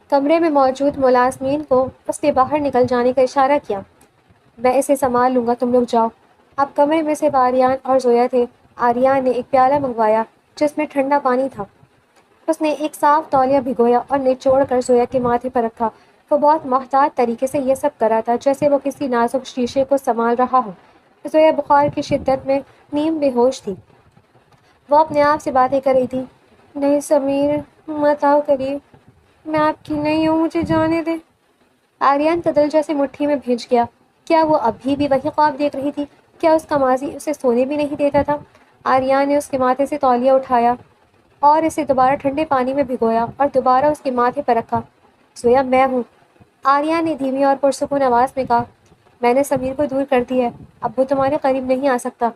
کمرے میں موجود ملازمین کو اس نے باہر نکل جانے کا اشارہ کیا۔ میں اسے سنبھال لوں گا، تم لوگ جاؤ۔ اب کمرے میں صرف آریان اور زویا تھے۔ آریان نے ایک پیالہ منگوایا جس میں ٹھنڈا پانی تھا۔ اس نے ایک صاف تولیہ بھگویا اور نچوڑ کر زویا کے ماتھے پر رکھا۔ وہ بہت محتاط طریقے سے یہ سب کر رہا تھا، جیسے وہ کسی نازک شیشے کو سنبھال رہا ہو۔ زویا بخار کی شدت میں نیم بے ہوش تھی۔ وہ اپنے آپ سے باتیں کر رہی تھی۔ نہیں سمیر، مت آؤ قریب، میں آپ کی نہیں ہوں، مجھے جانے دیں۔ آریان کا دل جیسے مٹھی میں بھیج گیا۔ کیا وہ ابھی بھی وہی خواب دیکھ رہی تھی؟ کیا اس کا ماضی اسے سونے بھی نہیں دیتا تھا؟ آریان نے اس کے ماتھے سے تولیہ اٹھایا اور اسے دوبارہ ٹھنڈے پانی میں بھگویا اور دوبارہ اس کے ماتھے پر رکھا۔ زویا میں ہوں، آریان نے دھیمی اور پرسکون آواز میں کہا۔ میں نے سمیر کو دور کر دی ہے، اب وہ تمہارے قریب نہیں آ سکتا۔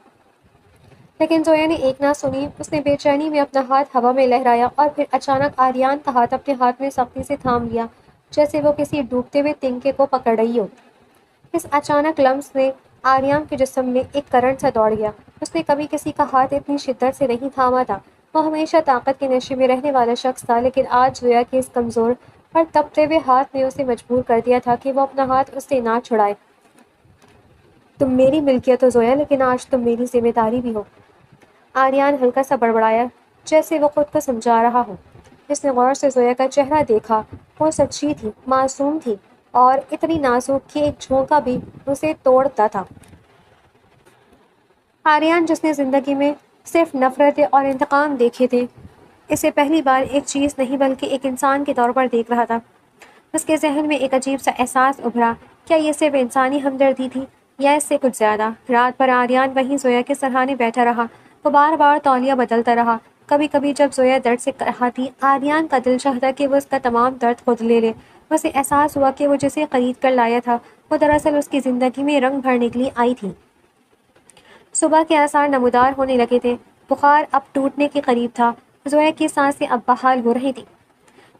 لیکن زویا نے ایک نہ سنی۔ اس نے بے چینی میں اپنا ہاتھ ہوا میں لہرایا اور پھر اچانک آریان کا ہاتھ اپنے ہاتھ میں سختی سے تھام لیا، جیسے وہ کسی ڈوبتے ہوئے تنکے کو پکڑ رہی ہو۔ اس اچانک لمس میں آریان کے جسم میں ایک کرنٹ سا دوڑ گیا۔ اس نے کبھی کسی کا ہاتھ اتنی شدت سے نہیں تھاما تھا۔ وہ ہمیشہ طاقت کے نشے میں رہنے والا شخص تھا، لیکن آج زویا کے اس کمزور اور تپتے ہوئے ہاتھ نے اسے مجبور کر دیا تھا کہ وہ اپنا ہاتھ اس سے نہ چھڑائے۔ تم میری ملکیت ہو زویا، لیکن آج تم میری ذمہ داری بھی ہو۔ آریان ہلکا سا بڑبڑایا، جیسے وہ خود کو سمجھا رہا ہو۔ اس نے غور سے زویا کا چہرہ دیکھا۔ وہ سچی تھی، معصوم تھی، اور اتنی نازک کہ ایک جھونکا بھی اسے توڑتا تھا۔ آریان جس نے زندگی میں صرف نفرتیں اور انتقام دیکھے تھے، اسے پہلی بار ایک چیز نہیں بلکہ ایک انسان کے طور پر دیکھ رہا تھا۔ اس کے ذہن میں ایک عجیب سا احساس ابھرا۔ کیا یہ صرف انسانی ہمدردی تھی یا اس سے کچھ زیادہ؟ رات بھر آریان وہیں زویا کے سرہانے بیٹھا رہا۔ وہ بار بار تولیہ بدلتا رہا۔ کبھی کبھی جب زویا درد سے کراہتی، آریان کا دل چاہتا کہ وہ اس کا تمام درد خود لے لے۔ اسے احساس ہوا کہ وہ جسے خرید کر لایا تھا، وہ دراصل اس کی زندگی میں رنگ بھرنے کے لیے آئی تھی۔ صبح کے آثار نمودار ہونے لگے تھے۔ بخار اب ٹوٹنے کے قریب تھا۔ زویا کی سانسیں اب بحال ہو رہی تھیں۔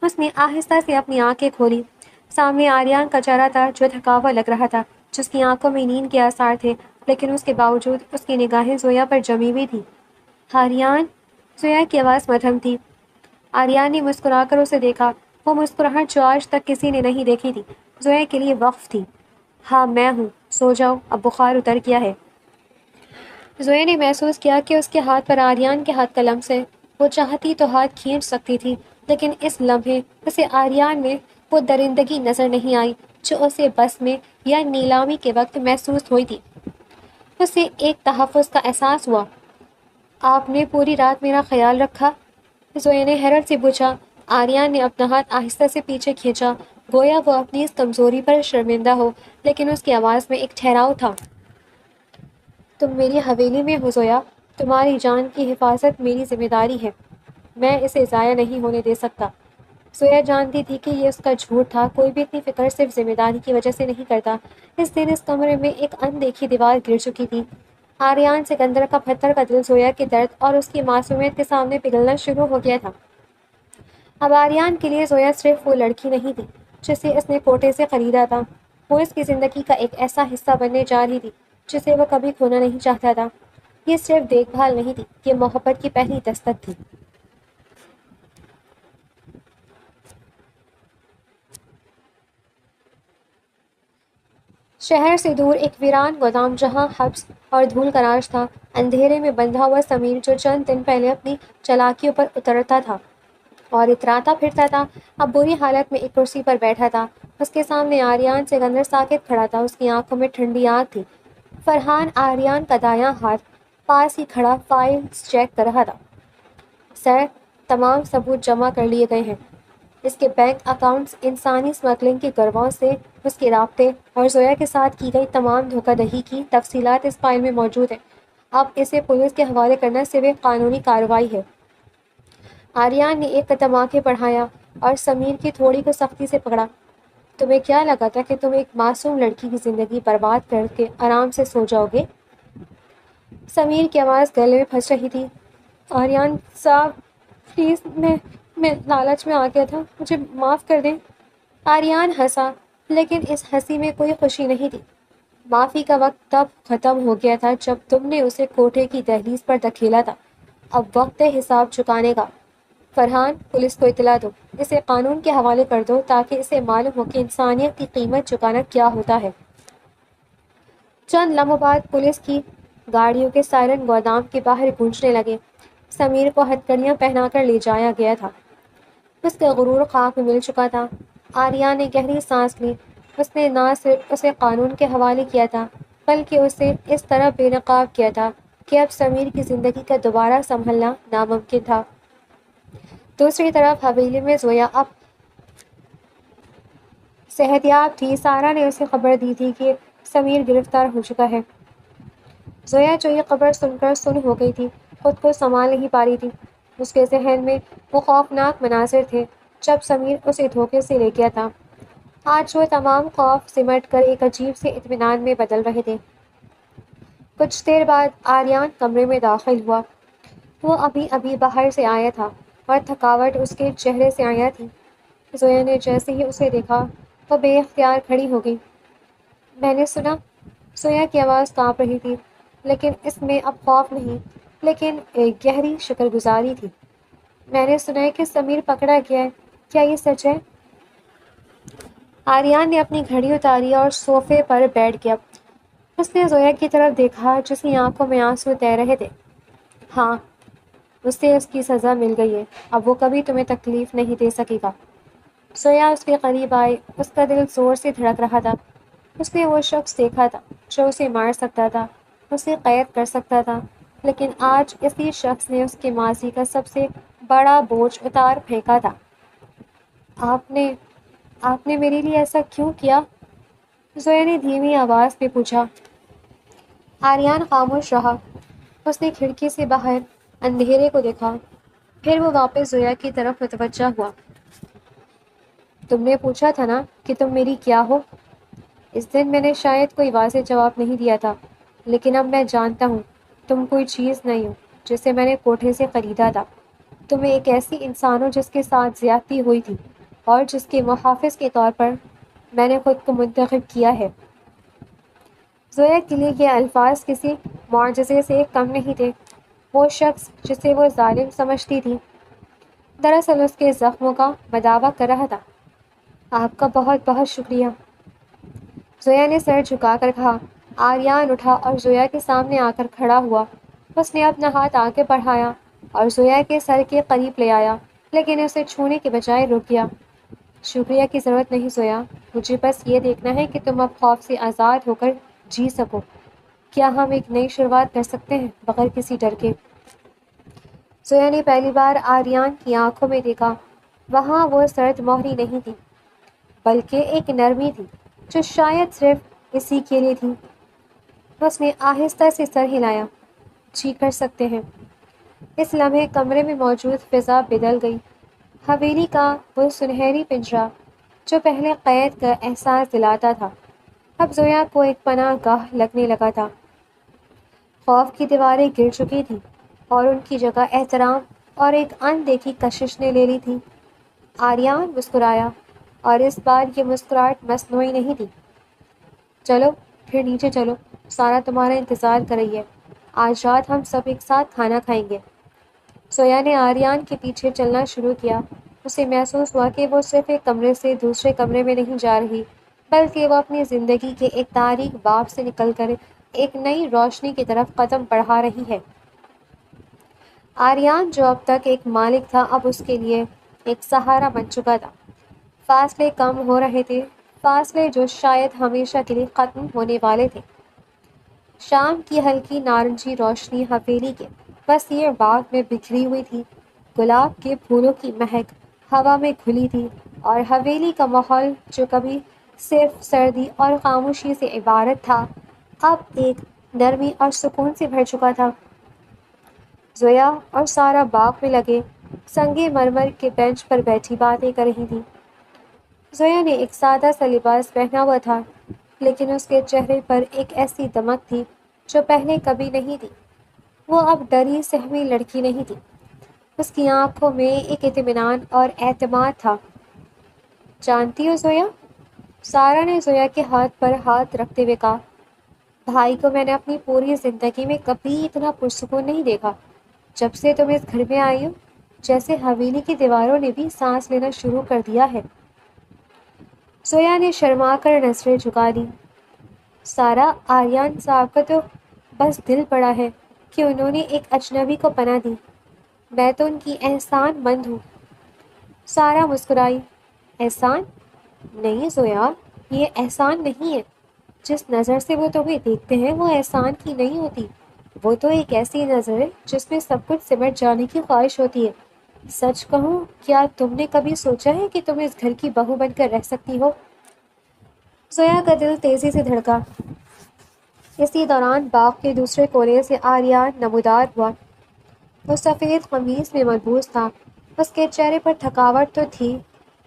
اس نے آہستہ سے اپنی آنکھیں کھولی۔ سامنے آریان کا چہرہ تھا جو تھکا ہوا لگ رہا تھا، جس کی آنکھوں میں نیند کے آثار تھے، لیکن اس کے باوجود اس کی نگاہیں زویا پر جمی ہوئی تھیں۔ آریان، زویا کی آواز مدھم تھی۔ آریان نے مسکرا کر اسے دیکھا، وہ مسکراہٹ جو آج تک کسی نے نہیں دیکھی تھی، زویا کے لیے وقف تھی۔ ہاں میں ہوں، سو جاؤ، اب بخار اتر گیا ہے۔ زویا نے محسوس کیا کہ اس کے ہاتھ پر آریان کے ہاتھ کا لمس ہے۔ وہ چاہتی تو ہاتھ کھینچ سکتی تھی، لیکن اس لمحے اسے آریان میں وہ درندگی نظر نہیں آئی جو اسے بس میں یا نیلامی کے وقت محسوس ہوئی تھی۔ اسے ایک تحفظ کا احساس ہوا۔ آپ نے پوری رات میرا خیال رکھا؟ زویا نے حیرت سے پوچھا۔ آریان نے اپنا ہاتھ آہستہ سے پیچھے کھینچا، گویا وہ اپنی اس کمزوری پر شرمندہ ہو، لیکن اس کی آواز میں ایک ٹھہراؤ تھا۔ تم میری حویلی میں ہو زویا، تمہاری جان کی حفاظت میری ذمہ داری ہے، میں اسے ضائع نہیں ہونے دے سکتا۔ زویا جانتی تھی کہ یہ اس کا جھوٹ تھا، کوئی بھی اتنی فکر صرف ذمہ داری کی وجہ سے نہیں کرتا۔ اس دن اس کمرے میں ایک اندیکھی دیوار گر چکی تھی۔ آریان سکندر کا پتھر کا دل زویا کے درد اور اس کی معصومیت کے سامنے پگھلنا شروع ہو گیا تھا۔ اب آریان کے لیے زویا صرف وہ لڑکی نہیں تھی جسے اس نے کوٹے سے خریدا تھا، وہ اس کی زندگی کا ایک ایسا حصہ بننے جا رہی تھی جسے وہ کبھی کھونا نہیں چاہتا تھا۔ یہ صرف دیکھ بھال نہیں تھی، یہ محبت کی پہلی دستک تھی۔ شہر سے دور ایک ویران گودام جہاں حبس اور دھول کا راج تھا، اندھیرے میں بندھا ہوا سمیر جو چند دن پہلے اپنی چالاکیوں پر اترتا تھا اور اتراتا پھرتا تھا، اب بری حالت میں ایک کرسی پر بیٹھا تھا۔ اس کے سامنے آریان سکندر ساکت کھڑا تھا، اس کی آنکھوں میں ٹھنڈی آگ تھی۔ فرحان، آریان کا دایاں ہاتھ، پاس ہی کھڑا فائلز چیک کر رہا تھا۔ سر، تمام ثبوت جمع کر لیے گئے ہیں۔ اس کے بینک اکاؤنٹس، انسانی اسمگلنگ کے گروہوں سے اس کے رابطے اور زویا کے ساتھ کی گئی تمام دھوکہ دہی کی تفصیلات اس فائل میں موجود ہیں۔ اب اسے پولیس کے حوالے کرنا صرف ایک قانونی کارروائی ہے۔ آریان نے ایک قدم آگے بڑھایا اور سمیر کی تھوڑی کو سختی سے پکڑا۔ تمہیں کیا لگا تھا کہ تم ایک معصوم لڑکی کی زندگی برباد کر کے آرام سے سو جاؤ گے؟ سمیر کی آواز گلے میں پھنس رہی تھی۔ آریان صاحب، پلیز، میں لالچ میں آ گیا تھا، مجھے معاف کر دیں۔ آریان ہنسا، لیکن اس ہنسی میں کوئی خوشی نہیں تھی۔ معافی کا وقت تب ختم ہو گیا تھا جب تم نے اسے کوٹھے کی دہلیز پر دھکیلا تھا، اب وقت ہے حساب چکانے کا۔ فرحان، پولیس کو اطلاع دو، اسے قانون کے حوالے کر دو تاکہ اسے معلوم ہو کہ انسانیت کی قیمت چکانا کیا ہوتا ہے۔ چند لمحوں بعد پولیس کی گاڑیوں کے سائرن گودام کے باہر گونجنے لگے۔ سمیر کو ہتھکڑیاں پہنا کر لے جایا گیا تھا۔ اس کا غرور خاک میں مل چکا تھا۔ آریان نے گہری سانس لی۔ اس نے نہ صرف اسے قانون کے حوالے کیا تھا، بلکہ اسے اس طرح بے نقاب کیا تھا کہ اب سمیر کی زندگی کا دوبارہ سنبھلنا ناممکن تھا۔ دوسری طرف حویلی میں زویا اب صحتیاب تھی۔ سارا نے اسے خبر دی تھی کہ سمیر گرفتار ہو چکا ہے۔ زویا جو یہ خبر سن کر سن ہو گئی تھی، خود کو سنبھال نہیں پا رہی تھی۔ اس کے ذہن میں وہ خوفناک مناظر تھے جب سمیر اسے دھوکے سے لے گیا تھا۔ آج وہ تمام خوف سمٹ کر ایک عجیب سے اطمینان میں بدل رہے تھے۔ کچھ دیر بعد آریان کمرے میں داخل ہوا۔ وہ ابھی ابھی باہر سے آیا تھا اور تھکاوٹ اس کے چہرے سے آیا تھی۔ زویا نے جیسے ہی اسے دیکھا، وہ بے اختیار کھڑی ہو گئی۔ میں نے سنا، زویا کی آواز کانپ رہی تھی، لیکن اس میں اب خوف نہیں، لیکن ایک گہری شکر گزاری تھی۔ میں نے سنا ہے کہ سمیر پکڑا گیا ہے، کیا یہ سچ ہے؟ آریان نے اپنی گھڑی اتاری اور صوفے پر بیٹھ گیا۔ اس نے زویا کی طرف دیکھا جس کی آنکھوں میں آنسو تیر رہے تھے۔ ہاں، اسے اس کی سزا مل گئی ہے، اب وہ کبھی تمہیں تکلیف نہیں دے سکے گا۔ زویا اس کے قریب آئی، اس کا دل زور سے دھڑک رہا تھا۔ اس نے وہ شخص دیکھا تھا جو اسے مار سکتا تھا، اسے قید کر سکتا تھا، لیکن آج اسی شخص نے اس کے ماضی کا سب سے بڑا بوجھ اتار پھینکا تھا۔ آپ نے میرے لیے ایسا کیوں کیا؟ زویا نے دھیمی آواز میں پوچھا۔ آریان خاموش رہا۔ اس نے کھڑکی سے باہر اندھیرے کو دیکھا، پھر وہ واپس زویا کی طرف متوجہ ہوا۔ تم نے پوچھا تھا نا کہ تم میری کیا ہو؟ اس دن میں نے شاید کوئی واضح جواب نہیں دیا تھا، لیکن اب میں جانتا ہوں، تم کوئی چیز نہیں ہو جسے میں نے کوٹھے سے خریدا تھا۔ تم ایک ایسی انسان ہو جس کے ساتھ زیادتی ہوئی تھی اور جس کے محافظ کے طور پر میں نے خود کو منتخب کیا ہے۔ زویا کے لیے یہ الفاظ کسی معجزے سے کم نہیں تھے۔ وہ شخص جسے وہ ظالم سمجھتی تھی دراصل اس کے زخموں کا مداوع کر رہا تھا۔ آپ کا بہت بہت شکریہ، زویا نے سر جھکا کر کہا۔ آریان اٹھا اور زویا کے سامنے آ کر کھڑا ہوا۔ اس نے اپنا ہاتھ آگے بڑھایا اور زویا کے سر کے قریب لے آیا، لیکن اسے چھونے کے بجائے رک گیا۔ شکریہ کی ضرورت نہیں زویا، مجھے بس یہ دیکھنا ہے کہ تم اب خوف سے آزاد ہو کر جی سکو۔ کیا ہم ایک نئی شروعات کر سکتے ہیں بغیر کسی ڈر کے؟ زویا نے پہلی بار آریان کی آنکھوں میں دیکھا۔ وہاں وہ سرد مہری نہیں تھی، بلکہ ایک نرمی تھی جو شاید صرف اسی کے لیے تھی۔ اس نے آہستہ سے سر ہلایا۔ جی کر سکتے ہیں۔ اس لمحے کمرے میں موجود فضا بدل گئی۔ حویلی کا وہ سنہری پنجرہ جو پہلے قید کا احساس دلاتا تھا اب زویا کو ایک پناہ گاہ لگنے لگا تھا۔ خوف کی دیواریں گر چکی تھیں اور ان کی جگہ احترام اور ایک اندیکھی کشش نے لے لی تھی۔ آریان مسکرایا اور اس بار یہ مسکراہٹ مصنوعی نہیں تھی۔ چلو پھر نیچے چلو، سارا تمہارا انتظار کر رہی ہے۔ آج رات ہم سب ایک ساتھ کھانا کھائیں گے۔ زویا نے آریان کے پیچھے چلنا شروع کیا۔ اسے محسوس ہوا کہ وہ صرف ایک کمرے سے دوسرے کمرے میں نہیں جا رہی، بلکہ وہ اپنی زندگی کے ایک تاریک باب سے نکل کر ایک نئی روشنی کی طرف قدم بڑھا رہی ہے۔ آریان جو اب تک ایک مالک تھا اب اس کے لیے ایک سہارا بن چکا تھا۔ فاصلے کم ہو رہے تھے، فاصلے جو شاید ہمیشہ کے لیے ختم ہونے والے تھے۔ شام کی ہلکی نارنجی روشنی حویلی کے وسیع باغ میں بکھری ہوئی تھی۔ گلاب کے پھولوں کی مہک ہوا میں گھلی تھی اور حویلی کا ماحول جو کبھی صرف سردی اور خاموشی سے عبارت تھا اب ایک نرمی اور سکون سے بھر چکا تھا۔ زویا اور سارا باغ میں لگے سنگ مرمر کے بینچ پر بیٹھی باتیں کر رہی تھی۔ زویا نے ایک سادہ سا لباس پہنا ہوا تھا، لیکن اس کے چہرے پر ایک ایسی دمک تھی جو پہلے کبھی نہیں تھی۔ وہ اب ڈری سہمی لڑکی نہیں تھی، اس کی آنکھوں میں ایک اطمینان اور اعتماد تھا۔ جانتی ہو زویا، سارا نے زویا کے ہاتھ پر ہاتھ رکھتے ہوئے کہا، بھائی کو میں نے اپنی پوری زندگی میں کبھی اتنا پرسکون نہیں دیکھا۔ جب سے تم اس گھر میں آئی ہو جیسے حویلی کی دیواروں نے بھی سانس لینا شروع کر دیا ہے۔ زویا نے شرما کر نظریں جھکا دی۔ سارا، آریان صاحب کا تو بس دل پڑا ہے کہ انہوں نے ایک اجنبی کو پناہ دی۔ میں تو ان کی احسان مند ہوں۔ سارا مسکرائی۔ احسان؟ نہیں زویا، یہ احسان نہیں ہے۔ جس نظر سے وہ تمہیں دیکھتے ہیں وہ احسان کی نہیں ہوتی، وہ تو ایک ایسی نظر ہے جس میں سب کچھ سمٹ جانے کی خواہش ہوتی ہے۔ سچ کہوں، کیا تم نے کبھی سوچا ہے کہ تم اس گھر کی بہو بن کر رہ سکتی ہو؟ زویا کا دل تیزی سے دھڑکا۔ اسی دوران باغ کے دوسرے کونے سے آریان نمودار ہوا۔ وہ سفید قمیص میں ملبوس تھا۔ اس کے چہرے پر تھکاوٹ تو تھی،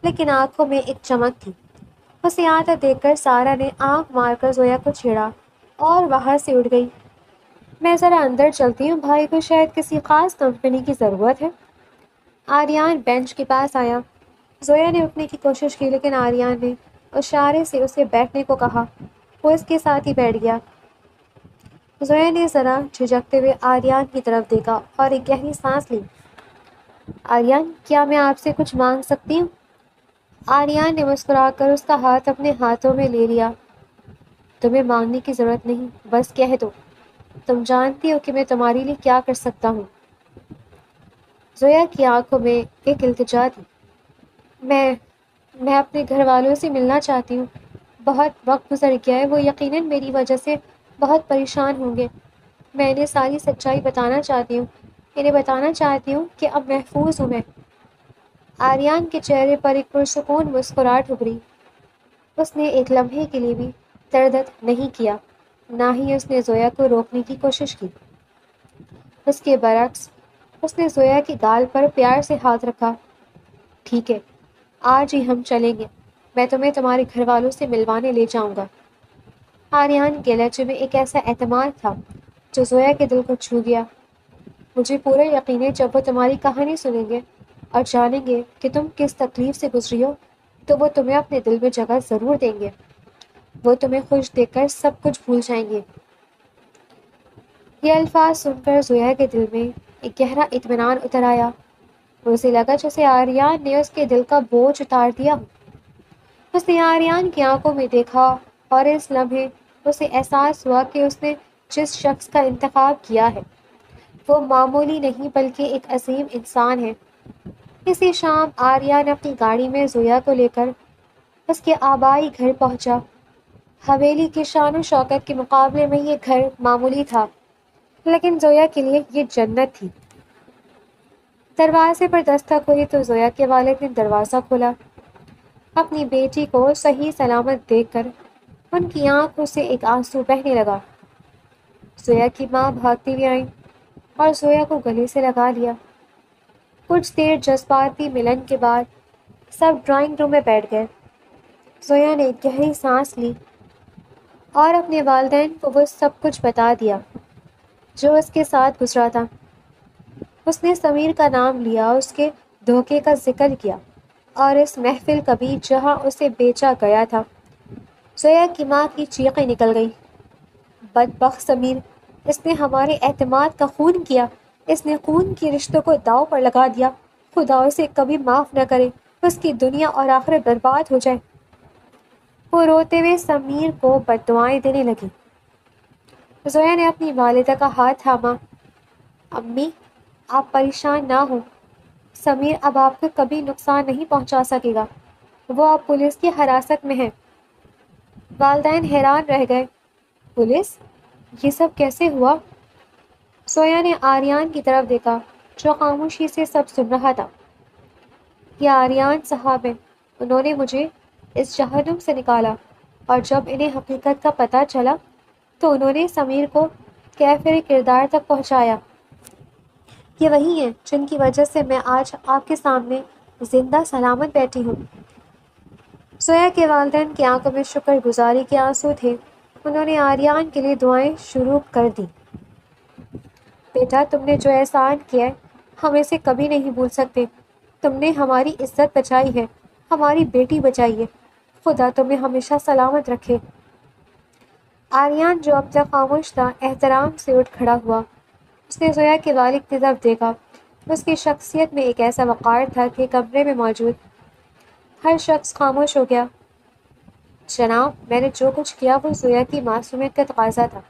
لیکن آنکھوں میں ایک چمک تھی۔ اسے آتا دیکھ کر سارا نے آنکھ مار کر زویا کو چھیڑا اور وہاں سے اٹھ گئی۔ میں ذرا اندر چلتی ہوں، بھائی کو شاید کسی خاص کمپنی کی ضرورت ہے۔ آریان بینچ کے پاس آیا۔ زویا نے اٹھنے کی کوشش کی، لیکن آریان نے اشارے سے اسے بیٹھنے کو کہا۔ وہ اس کے ساتھ ہی بیٹھ گیا۔ زویا نے ذرا جھجکتے ہوئے آریان کی طرف دیکھا اور ایک گہری سانس لی۔ آریان، کیا میں آپ سے کچھ مانگ سکتی ہوں؟ آریان نے مسکرا کر اس کا ہاتھ اپنے ہاتھوں میں لے لیا۔ تمہیں مانگنے کی ضرورت نہیں، بس کہہ دو۔ تم جانتی ہو کہ میں تمہارے لیے کیا کر سکتا ہوں۔ زویا کی آنکھوں میں ایک التجا تھی۔ میں اپنے گھر والوں سے ملنا چاہتی ہوں۔ بہت وقت گزر گیا ہے، وہ یقیناً میری وجہ سے بہت پریشان ہوں گے۔ میں انہیں ساری سچائی بتانا چاہتی ہوں، انہیں بتانا چاہتی ہوں کہ اب محفوظ ہوں میں۔ آریان کے چہرے پر ایک پرسکون مسکراہٹ ابھری۔ اس نے ایک لمحے کے لیے بھی تردد نہیں کیا، نہ ہی اس نے زویا کو روکنے کی کوشش کی۔ اس کے برعکس اس نے زویا کے گال پر پیار سے ہاتھ رکھا۔ ٹھیک ہے، آج ہی ہم چلیں گے، میں تمہیں تمہارے گھر والوں سے ملوانے لے جاؤں گا۔ آریان کے لہجے میں ایک ایسا اعتماد تھا جو زویا کے دل کو چھو گیا۔ مجھے پورا یقین ہے جب وہ تمہاری کہانی سنیں گے اور جانیں گے کہ تم کس تکلیف سے گزری ہو، تو وہ تمہیں اپنے دل میں جگہ ضرور دیں گے۔ وہ تمہیں خوش دیکھ کر سب کچھ بھول جائیں گے۔ یہ الفاظ سن کر زویا کے دل میں ایک گہرا اطمینان اتر آیا۔ اسے لگا جیسے آریان نے اس کے دل کا بوجھ اتار دیا۔ اس نے آریان کی آنکھوں میں دیکھا اور اس لمحے اسے احساس ہوا کہ اس نے جس شخص کا انتخاب کیا ہے وہ معمولی نہیں بلکہ ایک عظیم انسان ہے۔ اسی شام آریان اپنی گاڑی میں زویا کو لے کر اس کے آبائی گھر پہنچا۔ حویلی کی شان و شوکت کے مقابلے میں یہ گھر معمولی تھا، لیکن زویا کے لیے یہ جنت تھی۔ دروازے پر دستک ہوئی تو زویا کے والد نے دروازہ کھولا۔ اپنی بیٹی کو صحیح سلامت دیکھ کر ان کی آنکھوں سے ایک آنسو بہنے لگا۔ زویا کی ماں بھاگتی ہوئی آئیں اور زویا کو گلے سے لگا لیا۔ کچھ دیر جذباتی ملن کے بعد سب ڈرائنگ روم میں بیٹھ گئے۔ زویا نے ایک گہری سانس لی اور اپنے والدین کو وہ سب کچھ بتا دیا جو اس کے ساتھ گزرا تھا۔ اس نے سمیر کا نام لیا، اس کے دھوکے کا ذکر کیا اور اس محفل کا بھی جہاں اسے بیچا گیا تھا۔ زویا کی ماں کی چیخیں نکل گئیں۔ بدبخت سمیر، اس نے ہمارے اعتماد کا خون کیا، اس نے خون کے رشتوں کو داؤ پر لگا دیا۔ خدا اسے کبھی معاف نہ کرے، اس کی دنیا اور آخرت برباد ہو جائے۔ وہ روتے ہوئے سمیر کو بددعائیں دینے لگی۔ زویا نے اپنی والدہ کا ہاتھ تھاما۔ امی، آپ پریشان نہ ہوں، سمیر اب آپ کو کبھی نقصان نہیں پہنچا سکے گا، وہ اب پولیس کی حراست میں ہے۔ والدین حیران رہ گئے۔ پولیس؟ یہ سب کیسے ہوا؟ زویا نے آریان کی طرف دیکھا جو خاموشی سے سب سن رہا تھا۔ یہ آریان صاحب ہیں، انہوں نے مجھے اس جہنم سے نکالا، اور جب انہیں حقیقت کا پتہ چلا تو انہوں نے سمیر کو کیفر کردار تک پہنچایا۔ یہ وہی ہیں جن کی وجہ سے میں آج آپ کے سامنے زندہ سلامت بیٹھی ہوں۔ زویا کے والدین کی آنکھوں میں شکر گزاری کے آنسو تھے۔ انہوں نے آریان کے لیے دعائیں شروع کر دیں۔ بیٹا، تم نے جو احسان کیا ہے ہم اسے کبھی نہیں بھول سکتے۔ تم نے ہماری عزت بچائی ہے، ہماری بیٹی بچائی ہے، خدا تمہیں ہمیشہ سلامت رکھے۔ آریان جو اب تک خاموش تھا احترام سے اٹھ کھڑا ہوا۔ اس نے زویا کے والد کی طرف دیکھا۔ اس کی شخصیت میں ایک ایسا وقار تھا کہ کمرے میں موجود ہر شخص خاموش ہو گیا۔ جناب، میں نے جو کچھ کیا وہ زویا کی معصومیت کا تقاضا تھا،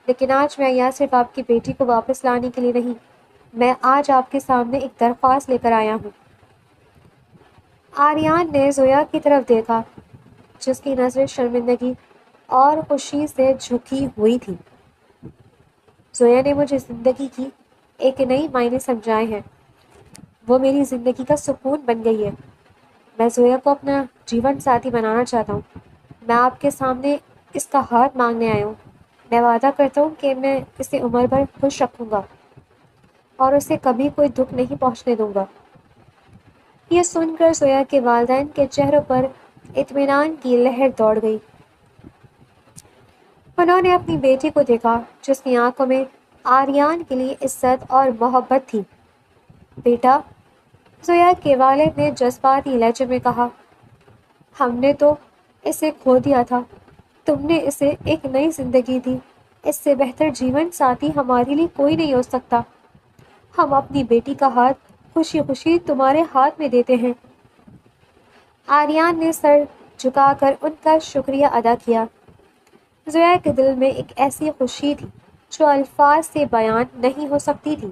لیکن آج میں یہاں صرف آپ کی بیٹی کو واپس لانے کے لیے نہیں، میں آج آپ کے سامنے ایک درخواست لے کر آیا ہوں۔ آریان نے زویا کی طرف دیکھا جس کی نظریں شرمندگی اور خوشی سے جھکی ہوئی تھی۔ زویا نے مجھے زندگی کی ایک نئی معنی سمجھائے ہیں، وہ میری زندگی کا سکون بن گئی ہے۔ میں زویا کو اپنا جیون ساتھی بنانا چاہتا ہوں۔ میں آپ کے سامنے اس کا ہاتھ مانگنے آیا ہوں۔ میں وعدہ کرتا ہوں کہ میں اسے عمر بھر خوش رکھوں گا اور اسے کبھی کوئی دکھ نہیں پہنچنے دوں گا۔ یہ سن کر زویا کے والدین کے چہروں پر اطمینان کی لہر دوڑ گئی۔ انہوں نے اپنی بیٹی کو دیکھا جس کی آنکھوں میں آریان کے لیے عزت اور محبت تھی۔ بیٹا، زویا کے والد نے جذباتی لہجے میں کہا، ہم نے تو اسے کھو دیا تھا، تم نے اسے ایک نئی زندگی دی، اس سے بہتر جیون ساتھی ہمارے لیے کوئی نہیں ہو سکتا۔ ہم اپنی بیٹی کا ہاتھ خوشی خوشی تمہارے ہاتھ میں دیتے ہیں۔ آریان نے سر جھکا کر ان کا شکریہ ادا کیا۔ زویا کے دل میں ایک ایسی خوشی تھی جو الفاظ سے بیان نہیں ہو سکتی تھی۔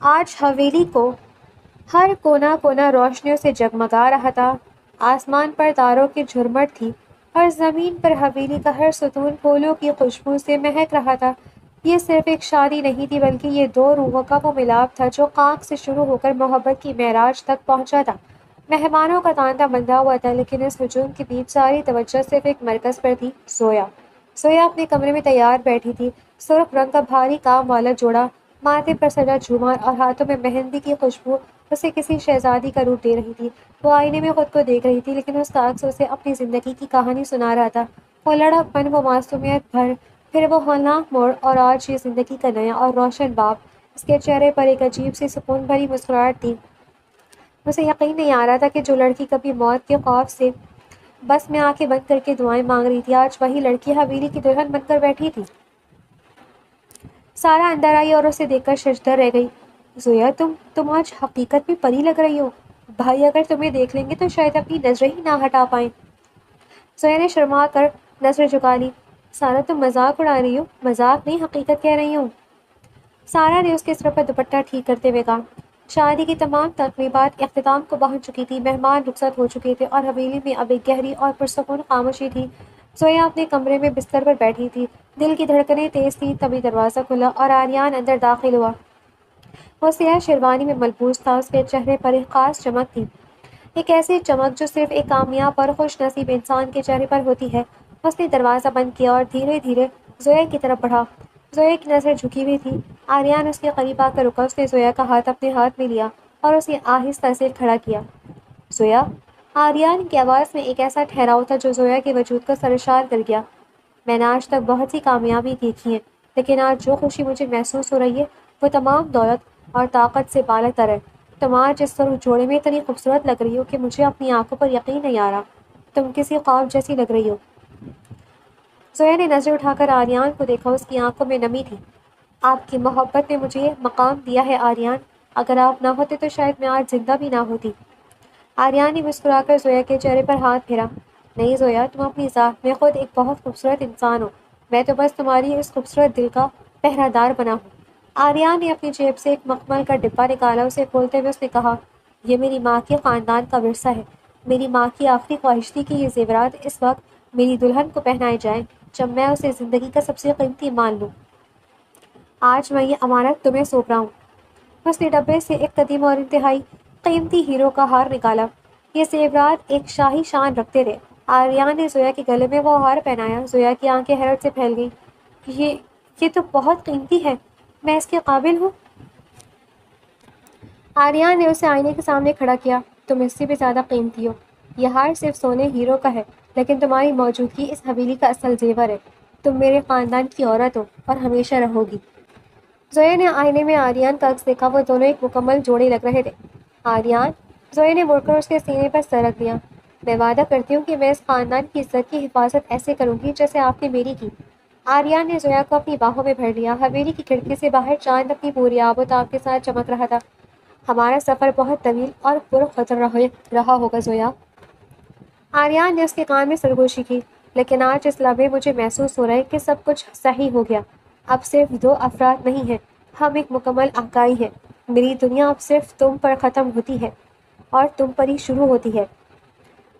آج حویلی کو ہر کونا کونا روشنیوں سے جگمگا رہا تھا۔ آسمان پر تاروں کی جھرمٹ تھی اور زمین پر حویلی کا ہر ستون پھولوں کی خوشبو سے مہک رہا تھا۔ یہ صرف ایک شادی نہیں تھی بلکہ یہ دو روحوں کا وہ ملاپ تھا جو خاک سے شروع ہو کر محبت کی معراج تک پہنچا تھا۔ مہمانوں کا تانتا بندھا ہوا تھا لیکن اس ہجوم کے بیچ ساری توجہ صرف ایک مرکز پر تھی، زویا۔ زویا اپنے کمرے میں تیار بیٹھی تھی، سرخ رنگ کا بھاری کام والا جوڑا ماتھے پر سجا جھومر اور ہاتھوں میں مہندی کی خوشبو اسے کسی شہزادی کا روپ دے رہی تھی۔ وہ آئینے میں خود کو دیکھ رہی تھی لیکن اس کا عکس اسے اپنی زندگی کی کہانی سنا رہا تھا۔ وہ لڑک پن، وہ معصومیت بھر، پھر وہ ہولناک موڑ، اور آج یہ زندگی کا نیا اور روشن باب۔ اس کے چہرے پر ایک عجیب سی سکون بھری مسکراہٹ تھی۔ اسے یقین نہیں آ رہا تھا کہ جو لڑکی کبھی موت کے خوف سے بس میں آنکھیں بند کر کے دعائیں مانگ رہی تھی، آج وہی لڑکی حویلی کی دلہن بن کر بیٹھی تھی۔ سارا اندر آئی اور اسے دیکھ کر ششدر رہ گئی۔ زویا، تم آج حقیقت میں پری لگ رہی ہو۔ بھائی اگر تمہیں دیکھ لیں گے تو شاید اپنی نظریں ہی نہ ہٹا پائیں۔ زویا نے شرما کر نظر جھکا لی۔ سارا، تم مذاق اڑا رہی ہو؟ مذاق نہیں، حقیقت کہہ رہی ہوں۔ سارا نے اس کے سر پر دوپٹہ ٹھیک کرتے ہوئے کہا۔ شادی کی تمام تقریبات اختتام کو پہنچ چکی تھی، مہمان رخصت ہو چکے تھے اور حویلی میں اب ایک گہری اور پرسکون خاموشی تھی۔ زویا اپنے کمرے میں بستر پر بیٹھی تھی، دل کی دھڑکنیں تیز تھیں۔ تبھی دروازہ کھلا اور آریان اندر داخل ہوا۔ وہ سیاہ شیروانی میں ملبوس تھا، اس کے چہرے پر ایک خاص چمک تھی، ایک ایسی چمک جو صرف ایک کامیاب اور خوش نصیب انسان کے چہرے پر ہوتی ہے۔ اس نے دروازہ بند کیا اور دھیرے دھیرے زویا کی طرف بڑھا۔ زویا کی نظر جھکی ہوئی تھی۔ آریان اس کے قریب آ کر رکا، اس نے زویا کا ہاتھ اپنے ہاتھ میں لیا اور اسے آہستہ سے کھڑا کیا۔ زویا! آریان کی آواز میں ایک ایسا ٹھہراؤ تھا جو زویا کے وجود کو سرشار کر گیا۔ میں نے آج تک بہت سی کامیابی دیکھی ہیں، لیکن آج جو خوشی مجھے محسوس ہو رہی ہے وہ تمام دولت اور طاقت سے بالا تر ہے۔ تم آج اس طرح جوڑے میں اتنی خوبصورت لگ رہی ہو کہ مجھے اپنی آنکھوں پر یقین نہیں آ رہا۔ تم کسی خواب جیسی لگ رہی ہو۔ زویا نے نظر اٹھا کر آریان کو دیکھا، اس کی آنکھوں میں نمی تھی۔ آپ کی محبت نے مجھے یہ مقام دیا ہے آریان، اگر آپ نہ ہوتے تو شاید میں آج زندہ بھی نہ ہوتی۔ آریان نے مسکرا کر زویا کے چہرے پر ہاتھ پھیرا۔ نہیں زویا، تم اپنی ذات میں خود ایک بہت خوبصورت انسان ہو، میں تو بس تمہاری اس خوبصورت دل کا پہرہ دار بنا ہوں۔ آریان نے اپنی جیب سے ایک مخمل کا ڈبہ نکالا، اسے کھولتے ہوئے اس نے کہا، یہ میری ماں کے خاندان کا ورثہ ہے۔ میری ماں کی آخری خواہش تھی کہ یہ زیورات اس وقت میری دلہن کو پہنائے جائیں جب میں اسے زندگی کا سب سے قیمتی مان لوں۔ آج میں یہ امانت تمہیں سونپ رہا ہوں۔ اس نے ڈبے سے ایک قدیم اور انتہائی قیمتی ہیروں کا ہار نکالا۔ یہ زیورات ایک شاہی شان رکھتے تھے۔ آریان نے زویا کے گلے میں وہ ہار پہنایا۔ زویا کی آنکھیں حیرت سے پھیل گئیں۔ یہ تو بہت قیمتی ہے، میں اس کے قابل ہوں؟ آریان نے اسے آئینے کے سامنے کھڑا کیا۔ تم اس سے بھی زیادہ قیمتی ہو۔ یہ ہار صرف سونے ہیرو کا ہے، لیکن تمہاری موجودگی اس حویلی کا اصل زیور ہے۔ تم میرے خاندان کی عورت ہو اور ہمیشہ رہو گی۔ زویا نے آئینے میں آریان کا عکس دیکھا، وہ دونوں ایک مکمل جوڑے لگ رہے تھے۔ آریان! زویا نے مڑ کر اس کے سینے پر سر رکھ دیا۔ میں وعدہ کرتی ہوں کہ میں اس خاندان کی عزت کی حفاظت ایسے کروں گی جیسے آپ نے میری کی۔ آریان نے زویا کو اپنی باہوں میں بھر لیا۔ حویلی کی کھڑکی سے باہر چاند اپنی پوری آب و تاب کے ساتھ چمک رہا تھا۔ ہمارا سفر بہت طویل اور پرخطر رہا ہوگا زویا۔ آریان نے اس کے کان میں سرگوشی کی۔ لیکن آج اس لمحے مجھے محسوس ہو رہا ہے کہ سب کچھ صحیح ہو گیا۔ اب صرف دو افراد نہیں ہیں، ہم ایک مکمل اکائی ہیں۔ میری دنیا اب صرف تم پر ختم ہوتی ہے اور تم پر ہی شروع ہوتی ہے۔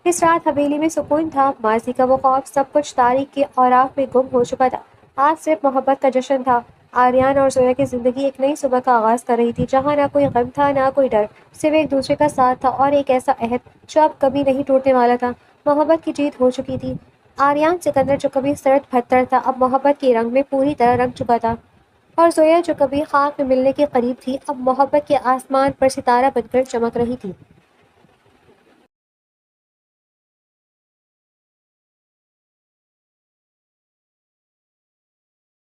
اس رات حویلی میں سکون تھا، ماضی کا وہ خوف سب کچھ تاریخ کے اوراق میں گم ہو چکا تھا۔ آج صرف محبت کا جشن تھا۔ آریان اور زویا کی زندگی ایک نئی صبح کا آغاز کر رہی تھی، جہاں نہ کوئی غم تھا نہ کوئی ڈر، صرف ایک دوسرے کا ساتھ تھا اور ایک ایسا عہد جو اب کبھی نہیں ٹوٹنے والا تھا۔ محبت کی جیت ہو چکی تھی۔ آریان سکندر جو کبھی سرد پتھر تھا اب محبت کے رنگ میں پوری طرح رنگ چکا تھا، اور زویا جو کبھی خاک میں ملنے کے قریب تھی اب محبت کے آسمان پر ستارہ بن کر چمک رہی تھی۔